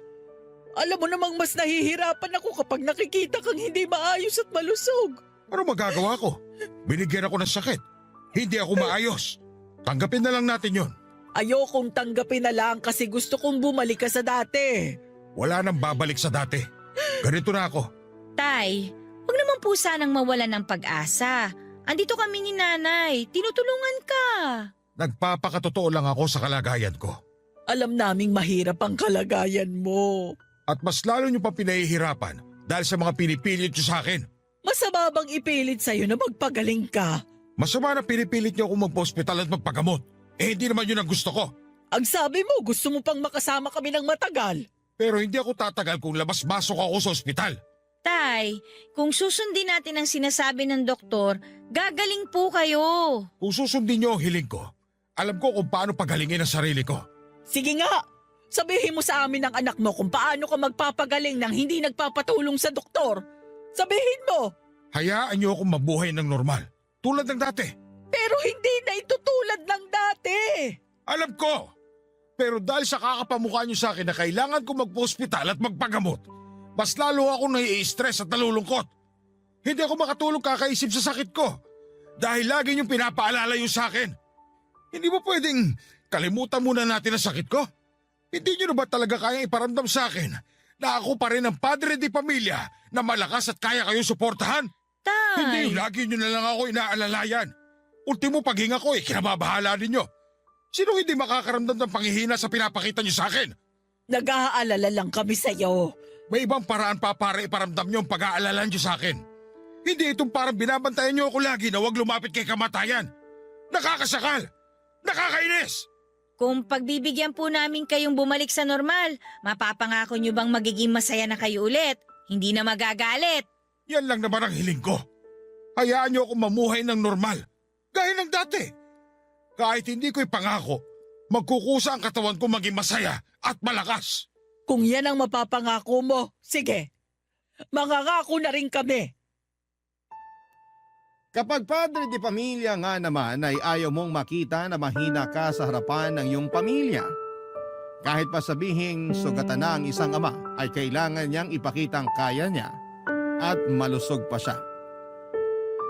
Speaker 8: Alam mo namang mas nahihirapan ako kapag nakikita kang hindi maayos at malusog.
Speaker 9: Ano magagawa ko? Binigyan ako ng sakit. Hindi ako maayos. Tanggapin na lang natin yon.
Speaker 8: Ayokong tanggapin na lang kasi gusto kong bumalik ka sa dati.
Speaker 9: Wala nang babalik sa dati. Ganito na ako.
Speaker 10: Tay, huwag naman po sanang mawalan ng pag-asa. Andito kami ni Nanay. Tinutulungan ka.
Speaker 9: Nagpapakatotoo lang ako sa kalagayan ko.
Speaker 8: Alam naming mahirap ang kalagayan mo.
Speaker 9: At mas lalo nyo pa pinahihirapan dahil sa mga pinipilit nyo sa akin.
Speaker 8: Masama bang ipilit sa'yo na magpagaling ka?
Speaker 9: Masama na pinipilit nyo akong magpa-hospital at magpagamot. Eh hindi naman yun ang gusto ko.
Speaker 8: Ang sabi mo, gusto mo pang makasama kami ng matagal.
Speaker 9: Pero hindi ako tatagal kung labas-masok ako sa ospital.
Speaker 10: Tay, kung susundin natin ang sinasabi ng doktor, gagaling po kayo.
Speaker 9: Kung susundin nyo ang hiling ko, alam ko kung paano pagalingin ang sarili ko.
Speaker 8: Sige nga, sabihin mo sa amin ng anak mo kung paano ka magpapagaling nang hindi nagpapatulong sa doktor. Sabihin mo.
Speaker 9: Hayaan nyo akong mabuhay ng normal, tulad ng dati.
Speaker 8: Pero hindi na ito tulad ng dati.
Speaker 9: Alam ko! Pero dahil sa kakapamukha nyo sa akin na kailangan ko magpa-hospital at magpagamot, mas lalo ako nai-stress at nalulungkot. Hindi ako makatulog kakaisip sa sakit ko dahil lagi niyong pinapaalala yung sa akin. Hindi mo pwedeng kalimutan muna natin ang sakit ko? Hindi niyo na ba talaga kayang iparamdam sa akin na ako pa rin ang padre di pamilya na malakas at kaya kayong suportahan?
Speaker 10: Tay!
Speaker 9: Hindi yung lagi nyo na lang ako inaalalayan. Ultimo paghinga ko kinababahala ninyo. Sino hindi makakaramdam ng panghihina sa pinapakita nyo sa akin?
Speaker 8: Nag-aalala lang kami sa'yo.
Speaker 9: May ibang paraan pa para iparamdam nyo ang pag-aalala nyo sa akin. Hindi itong parang binabantayan nyo ako lagi na huwag lumapit kay kamatayan. Nakakasakal! Nakakainis!
Speaker 10: Kung pagbibigyan po namin kayong bumalik sa normal, mapapangako nyo bang magiging masaya na kayo ulit? Hindi na magagalit.
Speaker 9: Yan lang naman ang hiling ko. Hayaan nyo akong mamuhay ng normal. Gaya ng dati. Kahit hindi ko ipangako, magkukusa ang katawan ko maging masaya at malakas.
Speaker 8: Kung yan ang mapapangako mo, sige. Mangangako na rin kami.
Speaker 1: Kapag padre di pamilya nga naman ay ayaw mong makita na mahina ka sa harapan ng iyong pamilya. Kahit pa sabihing sugatan na ang isang ama ay kailangan niyang ipakita ang kaya niya at malusog pa siya.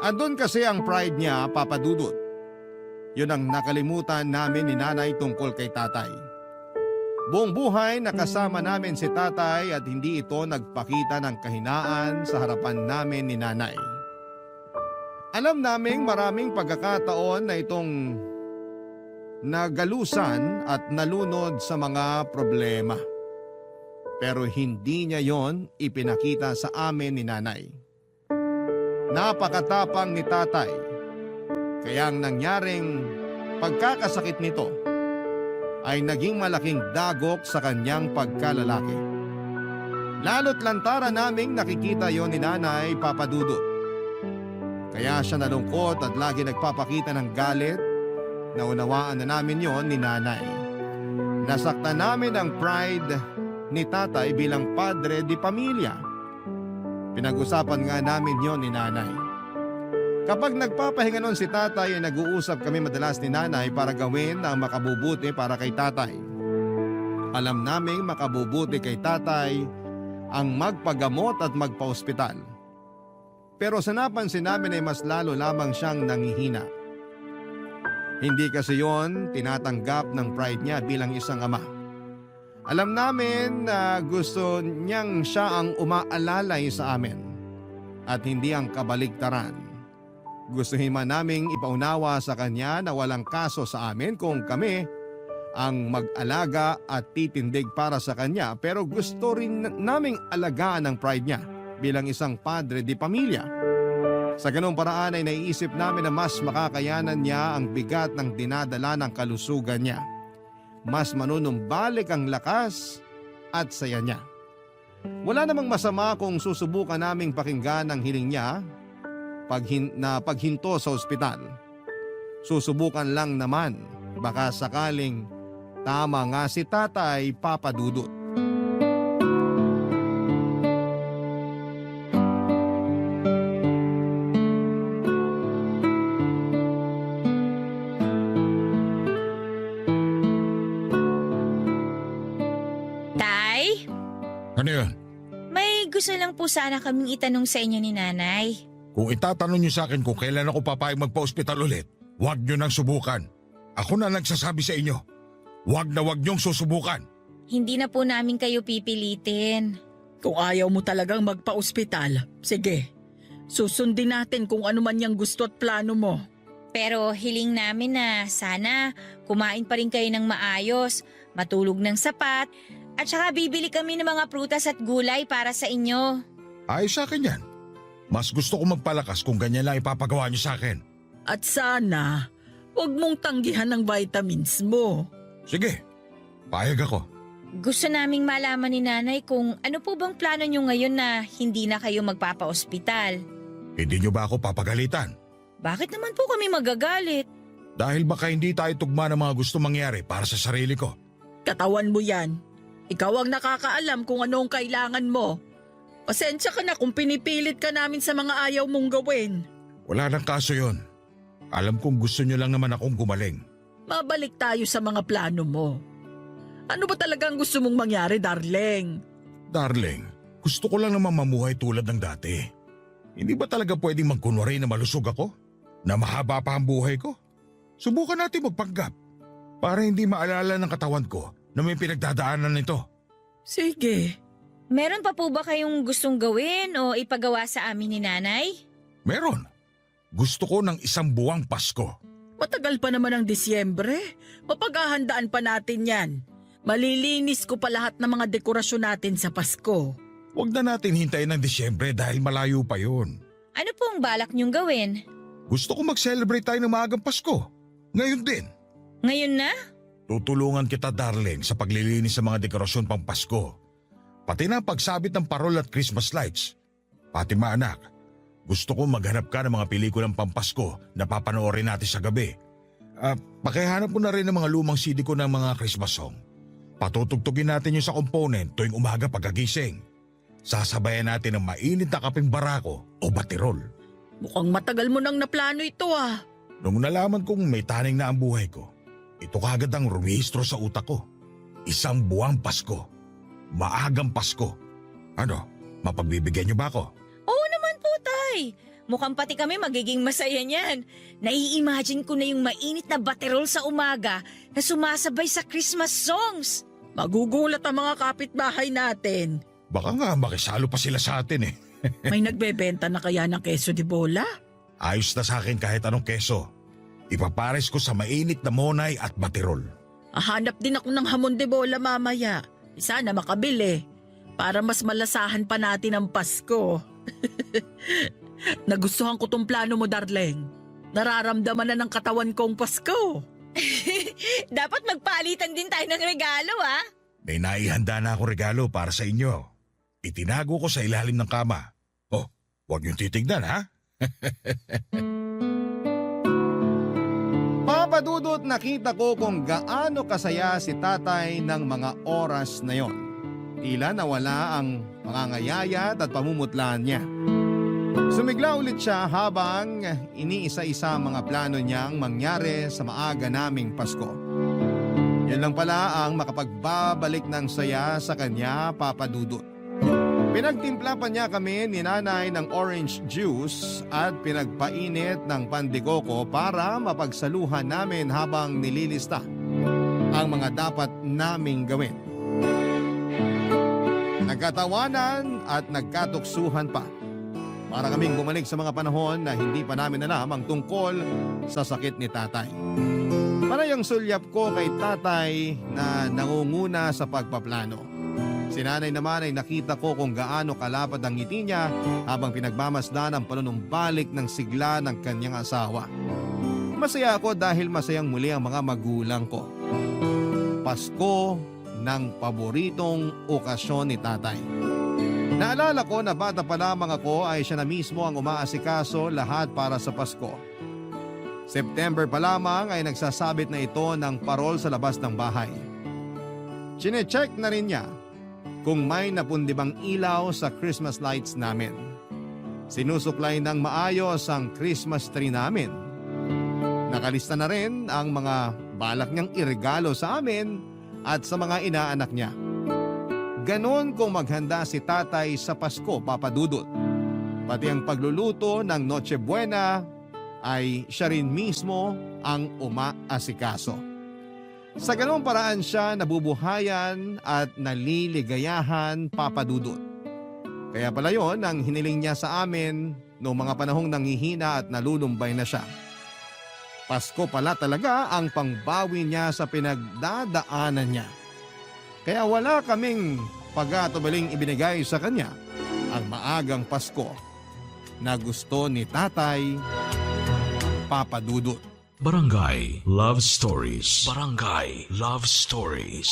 Speaker 1: Andun kasi ang pride niya, Papa Dudut. Yun ang nakalimutan namin ni Nanay tungkol kay Tatay. Buong buhay nakasama namin si Tatay at hindi ito nagpakita ng kahinaan sa harapan namin ni Nanay. Alam naming maraming pagkakataon na itong nagalusan at nalunod sa mga problema. Pero hindi niya yon ipinakita sa amin ni Nanay. Napakatapang ni Tatay. Kaya ang nangyaring pagkakasakit nito ay naging malaking dagok sa kanyang pagkalalaki. Lalo't lantara naming nakikita yon ni Nanay, Papa Dudut. Kaya siya nalungkot at lagi nagpapakita ng galit. Naunawaan na namin yon ni Nanay. Nasaktan namin ang pride ni Tatay bilang padre di pamilya. Pinag-usapan nga namin yon ni Nanay. Kapag nagpapahinga nun si Tatay ay nag-uusap kami madalas ni Nanay para gawin ang makabubuti para kay Tatay. Alam naming makabubuti kay Tatay ang magpagamot at magpa-ospital. Pero sa napansin namin ay mas lalo lamang siyang nangihina. Hindi kasi yon tinatanggap ng pride niya bilang isang ama. Alam namin na gusto niyang siya ang umaalalay sa amin at hindi ang kabaligtaran. Gustuhin man naming ipaunawa sa kanya na walang kaso sa amin kung kami ang mag-alaga at titindig para sa kanya, pero gusto rin naming alagaan ang pride niya bilang isang padre di pamilya. Sa ganung paraan ay naiisip namin na mas makakayanan niya ang bigat ng dinadala ng kalusugan niya. Mas manunumbalik ang lakas at saya niya. Wala namang masama kung susubukan naming pakinggan ang hiling niya na paghinto sa ospital. Susubukan lang naman, baka sakaling tama nga si Tatay Papa Dudut.
Speaker 10: Tay,
Speaker 9: Ano yun?
Speaker 10: may gusto lang po sana kaming itanong sa inyo ni Nanay.
Speaker 9: Kung itatanong niyo sa akin kung kailan ako papayag magpa-ospital ulit, huwag niyo nang subukan. Ako na nagsasabi sa inyo. Huwag niyong susubukan.
Speaker 10: Hindi na po namin kayo pipilitin.
Speaker 8: Kung ayaw mo talagang magpa-ospital, sige. Susundin natin kung ano man yung gusto at plano mo.
Speaker 10: Pero hiling namin na sana kumain pa rin kayo ng maayos, matulog ng sapat, at saka bibili kami ng mga prutas at gulay para sa inyo.
Speaker 9: Ayos sa akin yan. Mas gusto ko magpalakas kung ganyan lang ipapagawa niyo sa akin.
Speaker 8: At sana, huwag mong tanggihan ng vitamins mo.
Speaker 9: Sige, payag ako.
Speaker 10: Gusto naming malaman ni Nanay kung ano po bang plano nyo ngayon na hindi na kayo magpapa-ospital.
Speaker 9: Hindi niyo ba ako papagalitan?
Speaker 10: Bakit naman po kami magagalit?
Speaker 9: Dahil baka hindi tayo tugma ng mga gusto mangyari para sa sarili ko.
Speaker 8: Katawan mo yan. Ikaw ang nakakaalam kung ano ang kailangan mo. Pasensya ka na kung pinipilit ka namin sa mga ayaw mong gawin.
Speaker 9: Wala nang kaso yon. Alam kong gusto niyo lang naman akong gumaling.
Speaker 8: Mabalik tayo sa mga plano mo. Ano ba talagang gusto mong mangyari, darling?
Speaker 9: Darling, gusto ko lang naman mamuhay tulad ng dati. Hindi ba talaga pwedeng magkunwari na malusog ako? Na mahaba pa ang buhay ko? Subukan natin magpanggap para hindi maalala ng katawan ko na may pinagdadaanan nito.
Speaker 8: Sige.
Speaker 10: Meron pa po ba kayong gustong gawin o ipagawa sa amin ni Nanay?
Speaker 9: Meron. Gusto ko ng 1 buwang Pasko.
Speaker 8: Matagal pa naman ang Disyembre. Mapaghahandaan pa natin yan. Malilinis ko pa lahat ng mga dekorasyon natin sa Pasko.
Speaker 9: Huwag na natin hintayin ng Disyembre dahil malayo pa yun.
Speaker 10: Ano po ang balak niyong gawin?
Speaker 9: Gusto ko mag-celebrate tayo ng maagang Pasko. Ngayon din.
Speaker 10: Ngayon na?
Speaker 9: Tutulungan kita, darling, sa paglilinis sa mga dekorasyon pang Pasko. Pati na pagsabit ng parol at Christmas lights. Fatima, anak, gusto ko maghanap ka ng mga pelikulang pampasko na papanoorin natin sa gabi. Pakihanap mo na rin ng mga lumang CD ko ng mga Christmas song. Patutugtugin natin yun sa component tuwing umaga pagkagising. Sasabayan natin ng mainit na kapeng barako o batirol.
Speaker 8: Mukhang matagal mo nang naplano ito ah.
Speaker 9: Nung nalaman kong may taning na ang buhay ko, ito kagad ang rumihistro sa utak ko. 1 buwang Pasko. Maagang Pasko. Ano, mapagbibigyan niyo ba ako?
Speaker 10: Oo naman po, Tay. Mukhang pati kami magiging masaya niyan. Nai-imagine ko na yung mainit na baterol sa umaga na sumasabay sa Christmas songs.
Speaker 8: Magugulat ang mga kapitbahay natin.
Speaker 9: Baka nga makisalo pa sila sa atin eh.
Speaker 8: May nagbebenta na kaya ng keso de bola?
Speaker 9: Ayos na sa akin kahit anong keso. Ipapares ko sa mainit na monay at batirol.
Speaker 8: Hanap din ako ng hamon de bola mamaya. Sana makabili. Para mas malasahan pa natin ang Pasko. Nagustuhan ko tong plano mo, darling. Nararamdaman na ng katawan kong Pasko.
Speaker 10: Dapat magpalitan din tayo ng regalo, ah.
Speaker 9: May naihanda na ako regalo para sa inyo. Itinago ko sa ilalim ng kama. Oh, huwag niyong titignan ha?
Speaker 1: Papa Dudut, nakita ko kung gaano kasaya si tatay ng mga oras na yon. Tila nawala ang pangangayayat at pamumutlaan niya. Sumigla ulit siya habang iniisa-isa ang mga plano niyang mangyari sa maaga naming Pasko. Yan lang pala ang makapagbabalik ng saya sa kanya, Papa Dudut. Pinagtimpla pa niya kami ni Nanay ng orange juice at pinagpainit ng pandikoko para mapagsaluhan namin habang nililista ang mga dapat naming gawin. Nagkatawanan at nagkatuksuhan pa para kaming bumalik sa mga panahon na hindi pa namin alam ang tungkol sa sakit ni tatay. Panay ang sulyap ko kay tatay na nangunguna sa pagpaplano. Si nanay naman ay nakita ko kung gaano kalapad ang ngiti niya habang pinagmamasdan ang panunumbalik ng sigla ng kanyang asawa. Masaya ako dahil masayang muli ang mga magulang ko. Pasko ng paboritong okasyon ni tatay. Naalala ko na bata pa lamang ako ay siya na mismo ang umaasikaso lahat para sa Pasko. September pa lamang ay nagsasabit na ito ng parol sa labas ng bahay. Chine-check na rin niya kung may napundibang ilaw sa Christmas lights namin. Sinusuklay ng maayos ang Christmas tree namin. Nakalista na rin ang mga balak niyang iregalo sa amin at sa mga inaanak niya. Ganon kung maghanda si tatay sa Pasko, Papa Dudut. Pati ang pagluluto ng Noche Buena ay siya rin mismo ang umaasikaso. Sa ganong paraan siya nabubuhayan at naliligayahan, Papa Dudut. Kaya pala yon ang hiniling niya sa amin noong mga panahong nanghihina at nalulumbay na siya. Pasko pala talaga ang pangbawi niya sa pinagdadaanan niya. Kaya wala kaming pagkatubaling ibinigay sa kanya ang maagang Pasko na gusto ni tatay, Papa Dudut.
Speaker 5: Barangay Love Stories. Barangay Love Stories.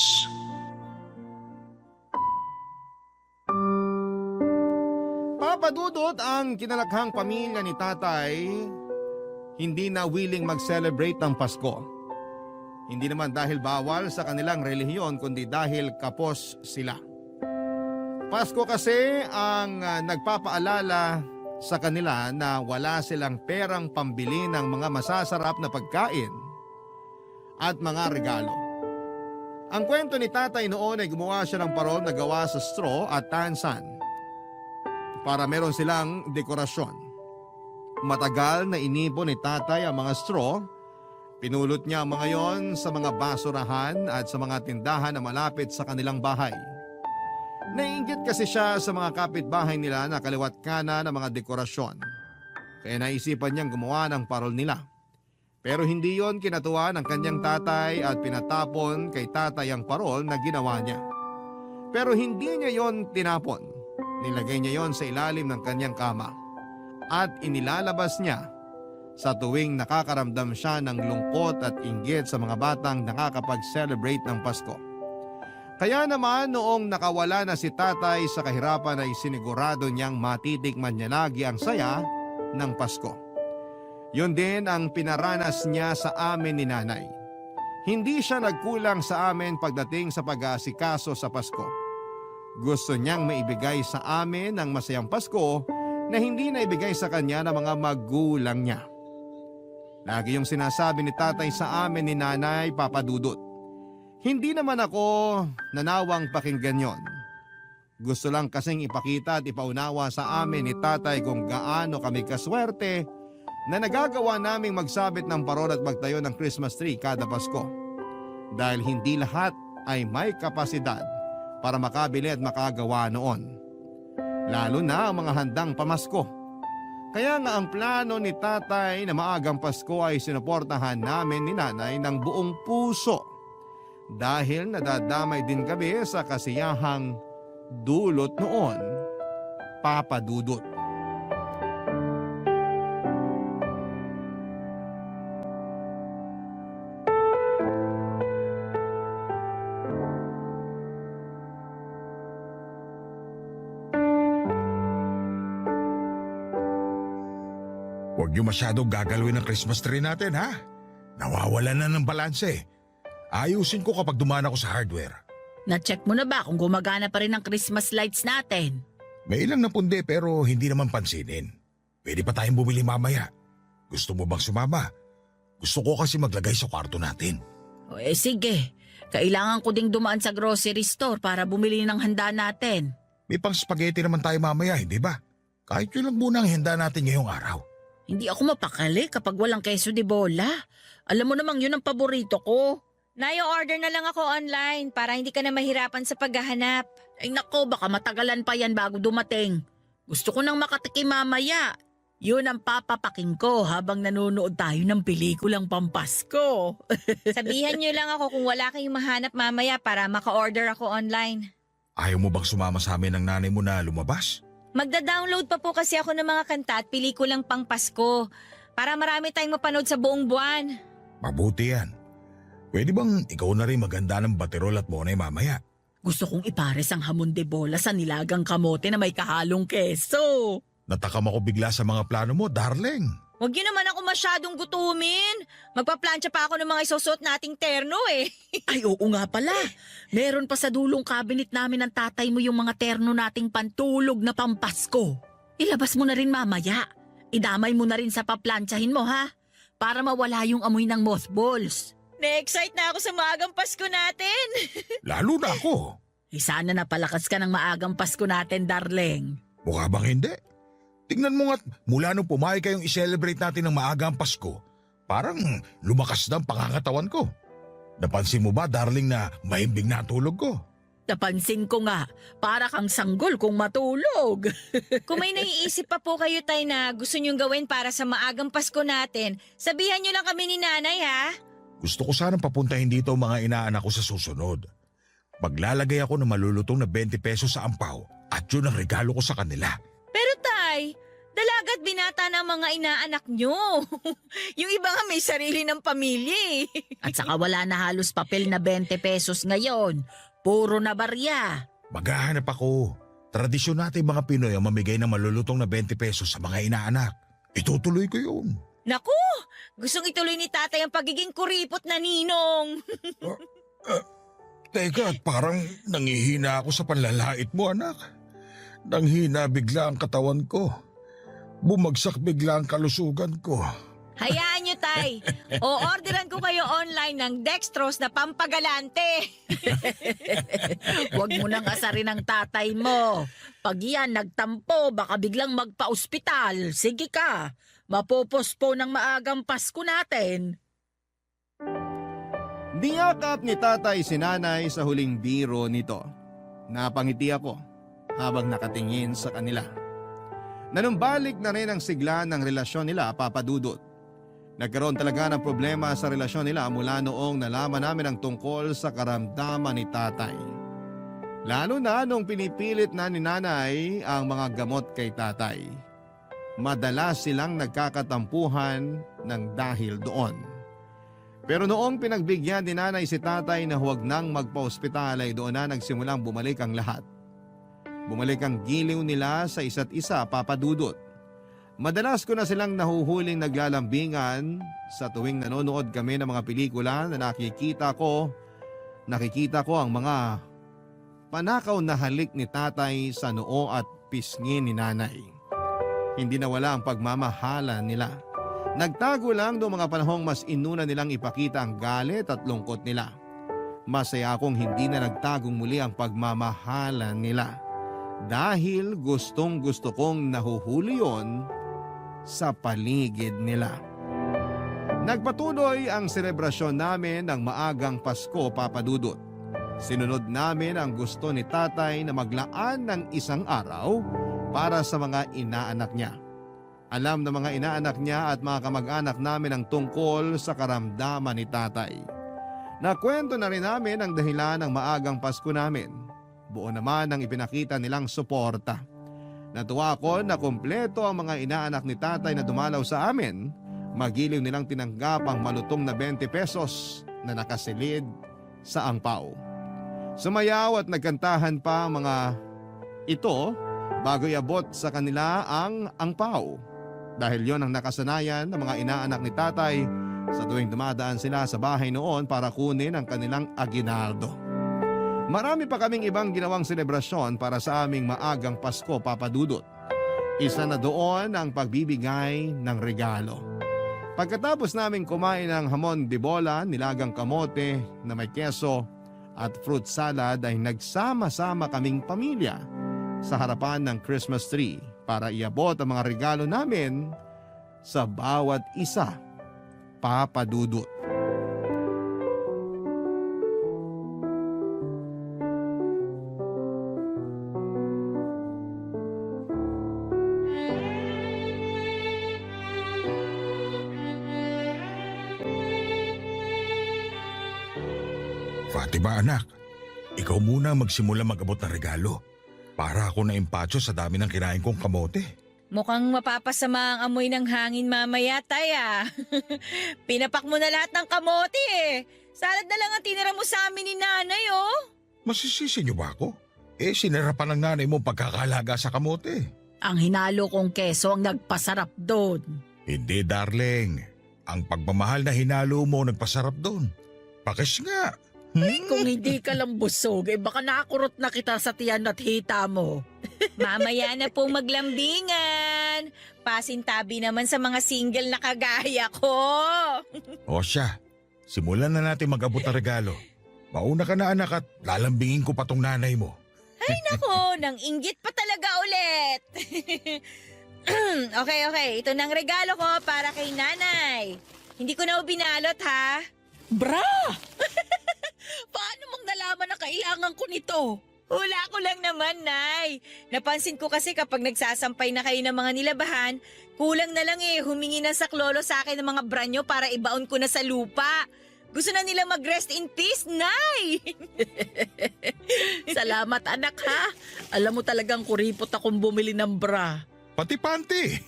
Speaker 1: Papa Dudut, ang kinalakhang pamilya ni tatay hindi na willing mag-celebrate ng Pasko. Hindi naman dahil bawal sa kanilang relihiyon kundi dahil kapos sila. Pasko kasi ang nagpapaalala sa kanila na wala silang perang pambili ng mga masasarap na pagkain at mga regalo. Ang kwento ni tatay noon ay gumawa siya ng parol na gawa sa straw at tansan para meron silang dekorasyon. Matagal na inipon ni tatay ang mga straw. Pinulot niya ang mga yon sa mga basurahan at sa mga tindahan na malapit sa kanilang bahay. Naiinggit kasi siya sa mga kapitbahay nila na kaliwat kanan ng mga dekorasyon. Kaya naisipan niyang gumawa ng parol nila. Pero hindi yon kinatuwa ng kanyang tatay at pinatapon kay tatay ang parol na ginawa niya. Pero hindi niya yon tinapon. Nilagay niya yon sa ilalim ng kanyang kama. At inilalabas niya sa tuwing nakakaramdam siya ng lungkot at inggit sa mga batang nakakapag-celebrate ng Pasko. Kaya naman noong nakawala na si tatay sa kahirapan ay sinigurado niyang matitikman niya lagi ang saya ng Pasko. Yun din ang pinaranas niya sa amin ni nanay. Hindi siya nagkulang sa amin pagdating sa pag-aasikaso sa Pasko. Gusto niyang maibigay sa amin ang masayang Pasko na hindi na ibigay sa kanya ng mga magulang niya. Lagi yung sinasabi ni tatay sa amin ni nanay, Papa Dudut. Hindi naman ako nanawang pakinggan yon. Gusto lang kasing ipakita at ipaunawa sa amin ni tatay kung gaano kami kaswerte na nagagawa naming magsabit ng parol at magtayo ng Christmas tree kada Pasko. Dahil hindi lahat ay may kapasidad para makabili at makagawa noon. Lalo na ang mga handang pamasko. Kaya nga ang plano ni tatay na maagang Pasko ay sinuportahan namin ni nanay ng buong puso. Dahil nadadamay din kami sa kasiyahang dulot noon, Papa Dudut.
Speaker 9: Huwag niyo masyadong gagalawin ang Christmas tree natin, ha? Nawawala na ng balanse. Ayusin ko kapag dumaan ako sa hardware.
Speaker 8: Na-check mo na ba kung gumagana pa rin ang Christmas lights natin?
Speaker 9: May ilang napundi pero hindi naman pansinin. Pwede pa tayong bumili mamaya. Gusto mo bang sumama? Gusto ko kasi maglagay sa kwarto natin.
Speaker 8: O sige, kailangan ko ding dumaan sa grocery store para bumili ng handa natin.
Speaker 9: May pang spaghetti naman tayo mamaya, hindi ba? Kahit yun lang muna ang handa natin ngayong araw.
Speaker 8: Hindi ako mapakali kapag walang queso de bola. Alam mo namang yun ang paborito ko.
Speaker 10: Order na lang ako online para hindi ka na mahirapan sa paghahanap.
Speaker 8: Ay nako, baka matagalan pa yan bago dumating. Gusto ko nang makatikim mamaya. Yun ang papapaking ko habang nanonood tayo ng pelikulang Pampasko.
Speaker 10: Sabihan niyo lang ako kung wala kayong mahanap mamaya para maka-order ako online.
Speaker 9: Ayaw mo bang sumama sa amin ng nanay mo na lumabas?
Speaker 10: Magda-download pa po kasi ako ng mga kanta at pelikulang pang Pasko para marami tayong mapanood sa buong buwan.
Speaker 9: Mabuti yan. Pwede bang ikaw na rin maganda ng baterol at bonay mamaya?
Speaker 8: Gusto kong ipares ang hamon de bola sa nilagang kamote na may kahalong keso.
Speaker 9: Natakam ako bigla sa mga plano mo, darling.
Speaker 10: Huwag niyo naman ako masyadong gutumin. Magpaplansya pa ako ng mga isusot nating terno eh.
Speaker 8: Ay oo nga pala. Meron pa sa dulong cabinet namin ng tatay mo yung mga terno nating pantulog na Pampasko. Ilabas mo na rin mamaya. Idamay mo na rin sa paplansyahin mo ha. Para mawala yung amoy ng mothballs.
Speaker 10: Na-excite na ako sa maagang Pasko natin.
Speaker 9: Lalo na ako.
Speaker 8: Sana napalakas ka ng maagang Pasko natin, darling.
Speaker 9: Mukha bang hindi? Tingnan mo nga't mula nung pumayag kayong i-celebrate natin ng maaga ang Pasko, parang lumakas na ang pangangatawan ko. Napansin mo ba, darling, na mahimbing na ang tulog ko?
Speaker 8: Napansin ko nga, para kang sanggol kung matulog.
Speaker 10: Kung may naiisip pa po kayo tay na gusto niyong gawin para sa maagang Pasko natin, sabihan niyo lang kami ni nanay ha.
Speaker 9: Gusto ko sanang papuntahin dito ang mga inaanak ko sa susunod. Maglalagay ako ng malulutong na 20 pesos sa ampaw at yun ang regalo ko sa kanila.
Speaker 10: Pero tay, dalaga't binata ng mga inaanak niyo. Yung iba nga may sarili ng pamilya eh.
Speaker 8: At saka wala na halos papel na 20 pesos ngayon. Puro na barya.
Speaker 9: Maghahanap ako. Tradisyon natin mga Pinoy ang mamigay ng malulutong na 20 pesos sa mga inaanak. Itutuloy ko yun.
Speaker 10: Naku, gustong ituloy ni tatay ang pagiging kuripot na ninong.
Speaker 9: Teka, parang nangihina ako sa panlalait mo, anak. Nanghina bigla ang katawan ko. Bumagsak bigla ang kalusugan ko.
Speaker 10: Hayaan niyo tay, o-orderan ko kayo online ng dextrose na pampagalante.
Speaker 8: Huwag mo nang asarin ang tatay mo. Pag yan nagtampo, baka biglang magpa-ospital. Sige ka, mapopospo ng maagang Pasko natin.
Speaker 1: Niyakap ni tatay si nanay sa huling biro nito. Napangiti ako habang nakatingin sa kanila. Nanumbalik na rin ang sigla ng relasyon nila, Papa Dudut. Nagkaroon talaga ng problema sa relasyon nila mula noong nalaman namin ang tungkol sa karamdaman ni tatay. Lalo na nung pinipilit na ni nanay ang mga gamot kay tatay. Madalas silang nagkakatampuhan ng dahil doon. Pero noong pinagbigyan ni nanay si tatay na huwag nang magpa-ospital ay doon na nagsimulang bumalik ang lahat. Bumalik ang giliw nila sa isa't isa, Papa Dudut. Madalas ko na silang nahuhuling naglalambingan sa tuwing nanonood kami ng mga pelikula na nakikita ko ang mga panakaw na halik ni tatay sa noo at pisngi ni nanay. Hindi nawala ang pagmamahala nila. Nagtago lang noong mga panahong mas inuna nilang ipakita ang galit at lungkot nila. Masaya akong hindi na nagtagong muli ang pagmamahala nila. Dahil gustong gusto kong nahuhuli yon sa paligid nila. Nagpatuloy ang selebrasyon namin ng maagang Pasko, Papa Dudut. Sinunod namin ang gusto ni tatay na maglaan ng isang araw para sa mga inaanak niya. Alam ng mga inaanak niya at mga kamag-anak namin ang tungkol sa karamdaman ni tatay. Nakwento na rin namin ang dahilan ng maagang Pasko namin. Buo naman ang ipinakita nilang suporta. Natuwa ako na kumpleto ang mga inaanak ni tatay na dumalaw sa amin. Magiliw nilang tinanggap ang malutong na 20 pesos na nakasilid sa angpaw. Sumayaw at nagkantahan pa ang mga ito bago iabot sa kanila ang angpaw. Dahil yon ang nakasanayan ng mga inaanak ni tatay sa tuwing dumadaan sila sa bahay noon para kunin ang kanilang aginaldo. Marami pa kaming ibang ginawang selebrasyon para sa aming maagang Pasko, Papa Dudut. Isa na doon ang pagbibigay ng regalo. Pagkatapos naming kumain ng hamon de bola, nilagang kamote na may keso at fruit salad ay nagsama-sama kaming pamilya sa harapan ng Christmas tree para iabot ang mga regalo namin sa bawat isa, Papa Dudut.
Speaker 9: Fatima anak, ikaw muna magsimula mag-abot ng regalo para ako na impatso sa dami ng kinain kong kamote.
Speaker 10: Mukhang mapapasama ang amoy ng hangin mamaya, Tay ah. Pinapak mo na lahat ng kamote eh. Salad na lang ang tinira mo sa amin ni Nanay oh.
Speaker 9: Masisisi niyo ba ako? Sinira pa ng nanay mo pagkakalaga sa kamote.
Speaker 8: Ang hinalo kong keso ang nagpasarap doon.
Speaker 9: Hindi darling, ang pagmamahal na hinalo mo nagpasarap doon. Pakis nga.
Speaker 8: Kung hindi ka lang busog, baka nakakurot na kita sa tiyan at hita mo.
Speaker 10: Mamaya na po maglambingan. Pasintabi naman sa mga single na kagaya ko.
Speaker 9: O siya, simulan na natin mag-abot ng regalo. Mauna ka na anak at lalambingin ko pa tong nanay mo.
Speaker 10: Ay nako, nang inggit pa talaga ulit. Okay. Ito na ang regalo ko para kay Nanay. Hindi ko na binalot ha.
Speaker 8: Bra! Paano mong nalaman na kailangan ko nito?
Speaker 10: Hula ko lang naman, Nay. Napansin ko kasi kapag nagsasampay na kayo ng mga nilabahan, kulang na lang humingi ng saklolo sa akin ng mga branyo para ibaon ko na sa lupa. Gusto na nila mag-rest in peace, Nay!
Speaker 8: Salamat anak ha. Alam mo talagang kuripot akong bumili ng bra.
Speaker 9: Pati panty.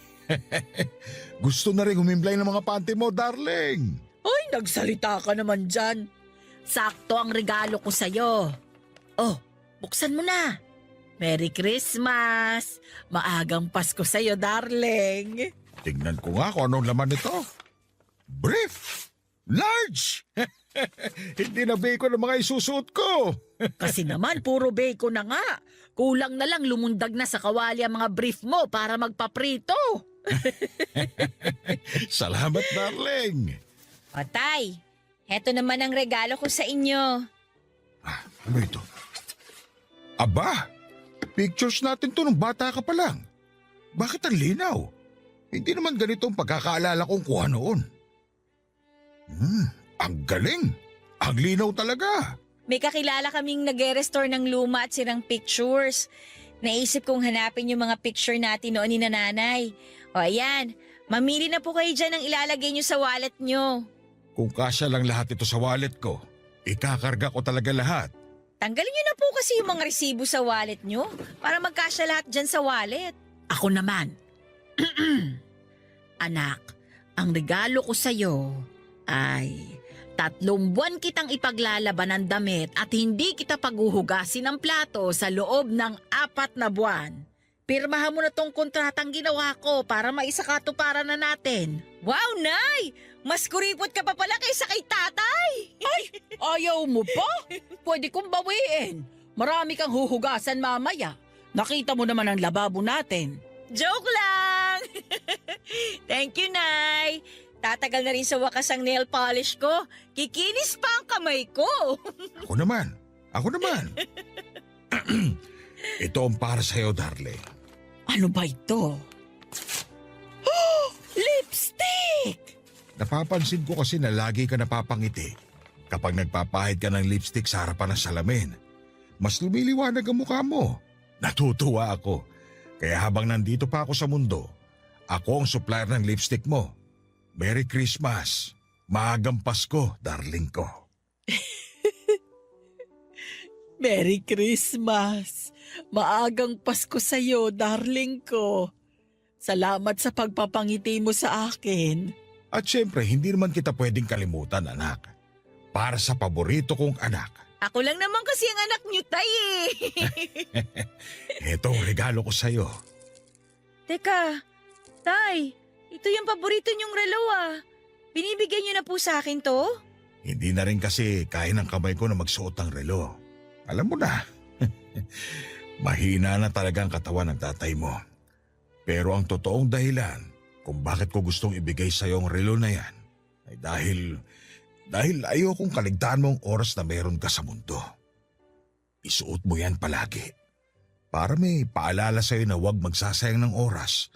Speaker 9: Gusto na rin humimlay ng mga panty mo, darling.
Speaker 8: Ay, nagsalita ka naman dyan. Sakto ang regalo ko sa'yo. Oh, buksan mo na. Merry Christmas! Maagang Pasko sa'yo, darling.
Speaker 9: Tingnan ko nga kung anong laman nito. Brief! Large! Hindi na bacon ang mga isusuot ko.
Speaker 8: Kasi naman, puro bacon na nga. Kulang na lang lumundag na sa kawali ang mga brief mo para magpaprito.
Speaker 9: Salamat, darling.
Speaker 10: O, Tay, heto naman ang regalo ko sa inyo.
Speaker 9: Ano ito? Aba, pictures natin to nung bata ka pa lang. Bakit ang linaw? Hindi naman ganito ang pagkakaalala kong kuha noon. Ang galing! Ang linaw talaga!
Speaker 10: May kakilala kaming nag-restore ng luma at sirang pictures. Naisip kong hanapin yung mga picture natin noon ni Nanay. O ayan, mamili na po kayo dyan ng ilalagay nyo sa wallet nyo.
Speaker 9: Kung kasya lang lahat ito sa wallet ko, ikakarga ko talaga lahat.
Speaker 10: Tanggalin nyo na po kasi yung mga resibo sa wallet nyo para magkasya lahat dyan sa wallet.
Speaker 8: Ako naman. Anak, ang regalo ko sa'yo ay 3 buwan kitang ipaglalaban ng damit at hindi kita paghuhugasin ng plato sa loob ng 4 na buwan. Pirmahan mo na tong kontratang ginawa ko para maisakatuparan na natin.
Speaker 10: Wow, Nay! Mas kuripot ka pa pala kaysa kay Tatay!
Speaker 8: Ay, ayaw mo pa? Pwede kong bawiin. Marami kang huhugasan mamaya. Nakita mo naman ang lababo natin.
Speaker 10: Joke lang! Thank you, Nay! Tatagal na rin sa wakas ang nail polish ko. Kikinis pa ang kamay ko.
Speaker 9: Ako naman. Ito ang para sa'yo, darling.
Speaker 8: Ano ba ito? Oh, lipstick!
Speaker 9: Napapansin ko kasi na lagi ka napapangiti kapag nagpapahid ka ng lipstick sa harapan ng salamin. Mas lumiliwanag ang mukha mo. Natutuwa ako. Kaya habang nandito pa ako sa mundo, ako ang supplier ng lipstick mo. Merry Christmas! Maagang Pasko, darling ko.
Speaker 8: Merry Christmas! Maagang Pasko sa'yo, darling ko. Salamat sa pagpapangiti mo sa akin.
Speaker 9: At syempre, hindi naman kita pwedeng kalimutan, anak. Para sa paborito kong anak.
Speaker 10: Ako lang naman kasi ang anak niyo, Tay eh.
Speaker 9: Ito ang regalo ko sa'yo.
Speaker 10: Teka, Tay, ito yung paborito niyong relo ah. Binibigyan niyo na po sa akin to?
Speaker 9: Hindi na rin kasi kaya ng kamay ko na magsuot ng relo. Alam mo na, mahina na talaga ang katawan ng tatay mo. Pero ang totoong dahilan kung bakit ko gustong ibigay sa iyo ang relo na yan ay dahil ayokong kaligtaan mo ang oras na meron ka sa mundo. Isuot mo yan palagi para may paalala sa iyo na huwag magsasayang ng oras,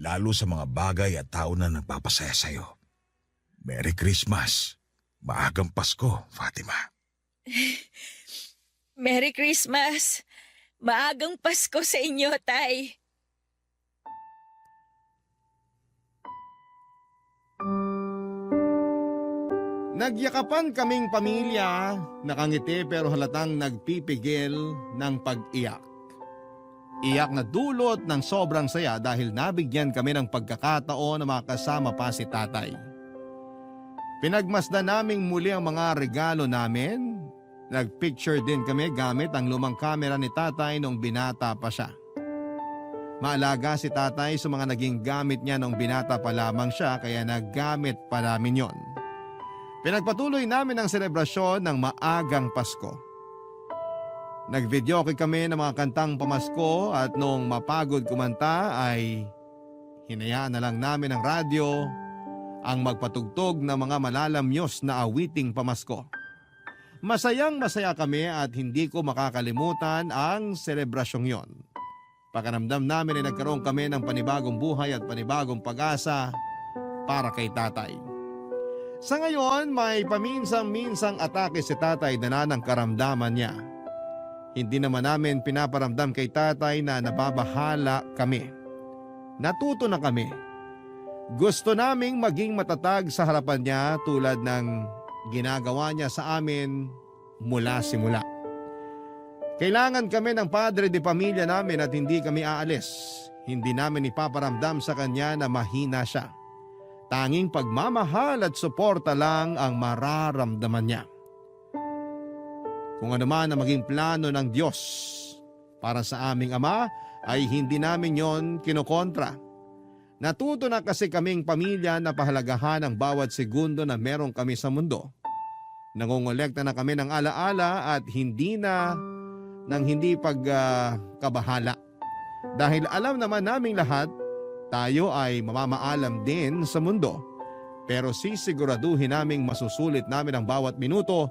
Speaker 9: lalo sa mga bagay at tao na nagpapasaya sa iyo. Merry Christmas! Maagang Pasko, Fatima.
Speaker 10: Merry Christmas! Maagang Pasko sa inyo, Tay.
Speaker 1: Nagyakapan kaming pamilya, nakangiti pero halatang nagpipigil ng pag-iyak. Iyak na dulot ng sobrang saya dahil nabigyan kami ng pagkakataon na makasama pa si tatay. Pinagmasdan naming muli ang mga regalo namin. Nagpicture din kami gamit ang lumang kamera ni tatay nung binata pa siya. Maalaga si tatay sa mga naging gamit niya nung binata pa lamang siya kaya naggamit pa namin yon. Pinagpatuloy namin ang selebrasyon ng maagang Pasko. Nag-videoke kami ng mga kantang pamasko at nung mapagod kumanta ay hinayaan na lang namin ang radyo ang magpatugtog ng mga malalamyos na awiting pamasko. Masayang masaya kami at hindi ko makakalimutan ang selebrasyong yon. Pakiramdam namin ay nagkaroon kami ng panibagong buhay at panibagong pag-asa para kay tatay. Sa ngayon, may paminsang-minsang atake si tatay na ng karamdaman niya. Hindi naman namin pinaparamdam kay tatay na nababahala kami. Natuto na kami. Gusto naming maging matatag sa harapan niya tulad ng ginagawa niya sa amin mula simula. Kailangan kami ng padre de pamilya namin at hindi kami aalis. Hindi namin ipaparamdam sa kanya na mahina siya. Tanging pagmamahal at suporta lang ang mararamdaman niya. Kung ano man ang maging plano ng Diyos para sa aming ama ay hindi namin yon kinokontra. Natuto na kasi kaming pamilya na pahalagahan ang bawat segundo na meron kami sa mundo. Nangongolekta na kami ng alaala at hindi pagkabahala. Dahil alam naman naming lahat, tayo ay mamamaalam din sa mundo. Pero sisiguraduhin naming masusulit namin ang bawat minuto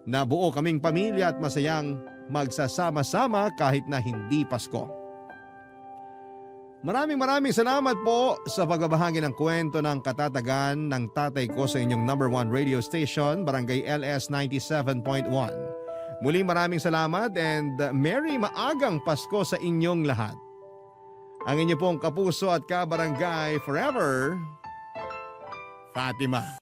Speaker 1: na buo kaming pamilya at masayang magsasama-sama kahit na hindi Pasko. Maraming salamat po sa pagbabahagi ng kwento ng katatagan ng tatay ko sa inyong number 1 radio station, Barangay LS 97.1. Muli maraming salamat and Merry Maagang Pasko sa inyong lahat. Ang inyo pong kapuso at kabarangay forever, Fatima.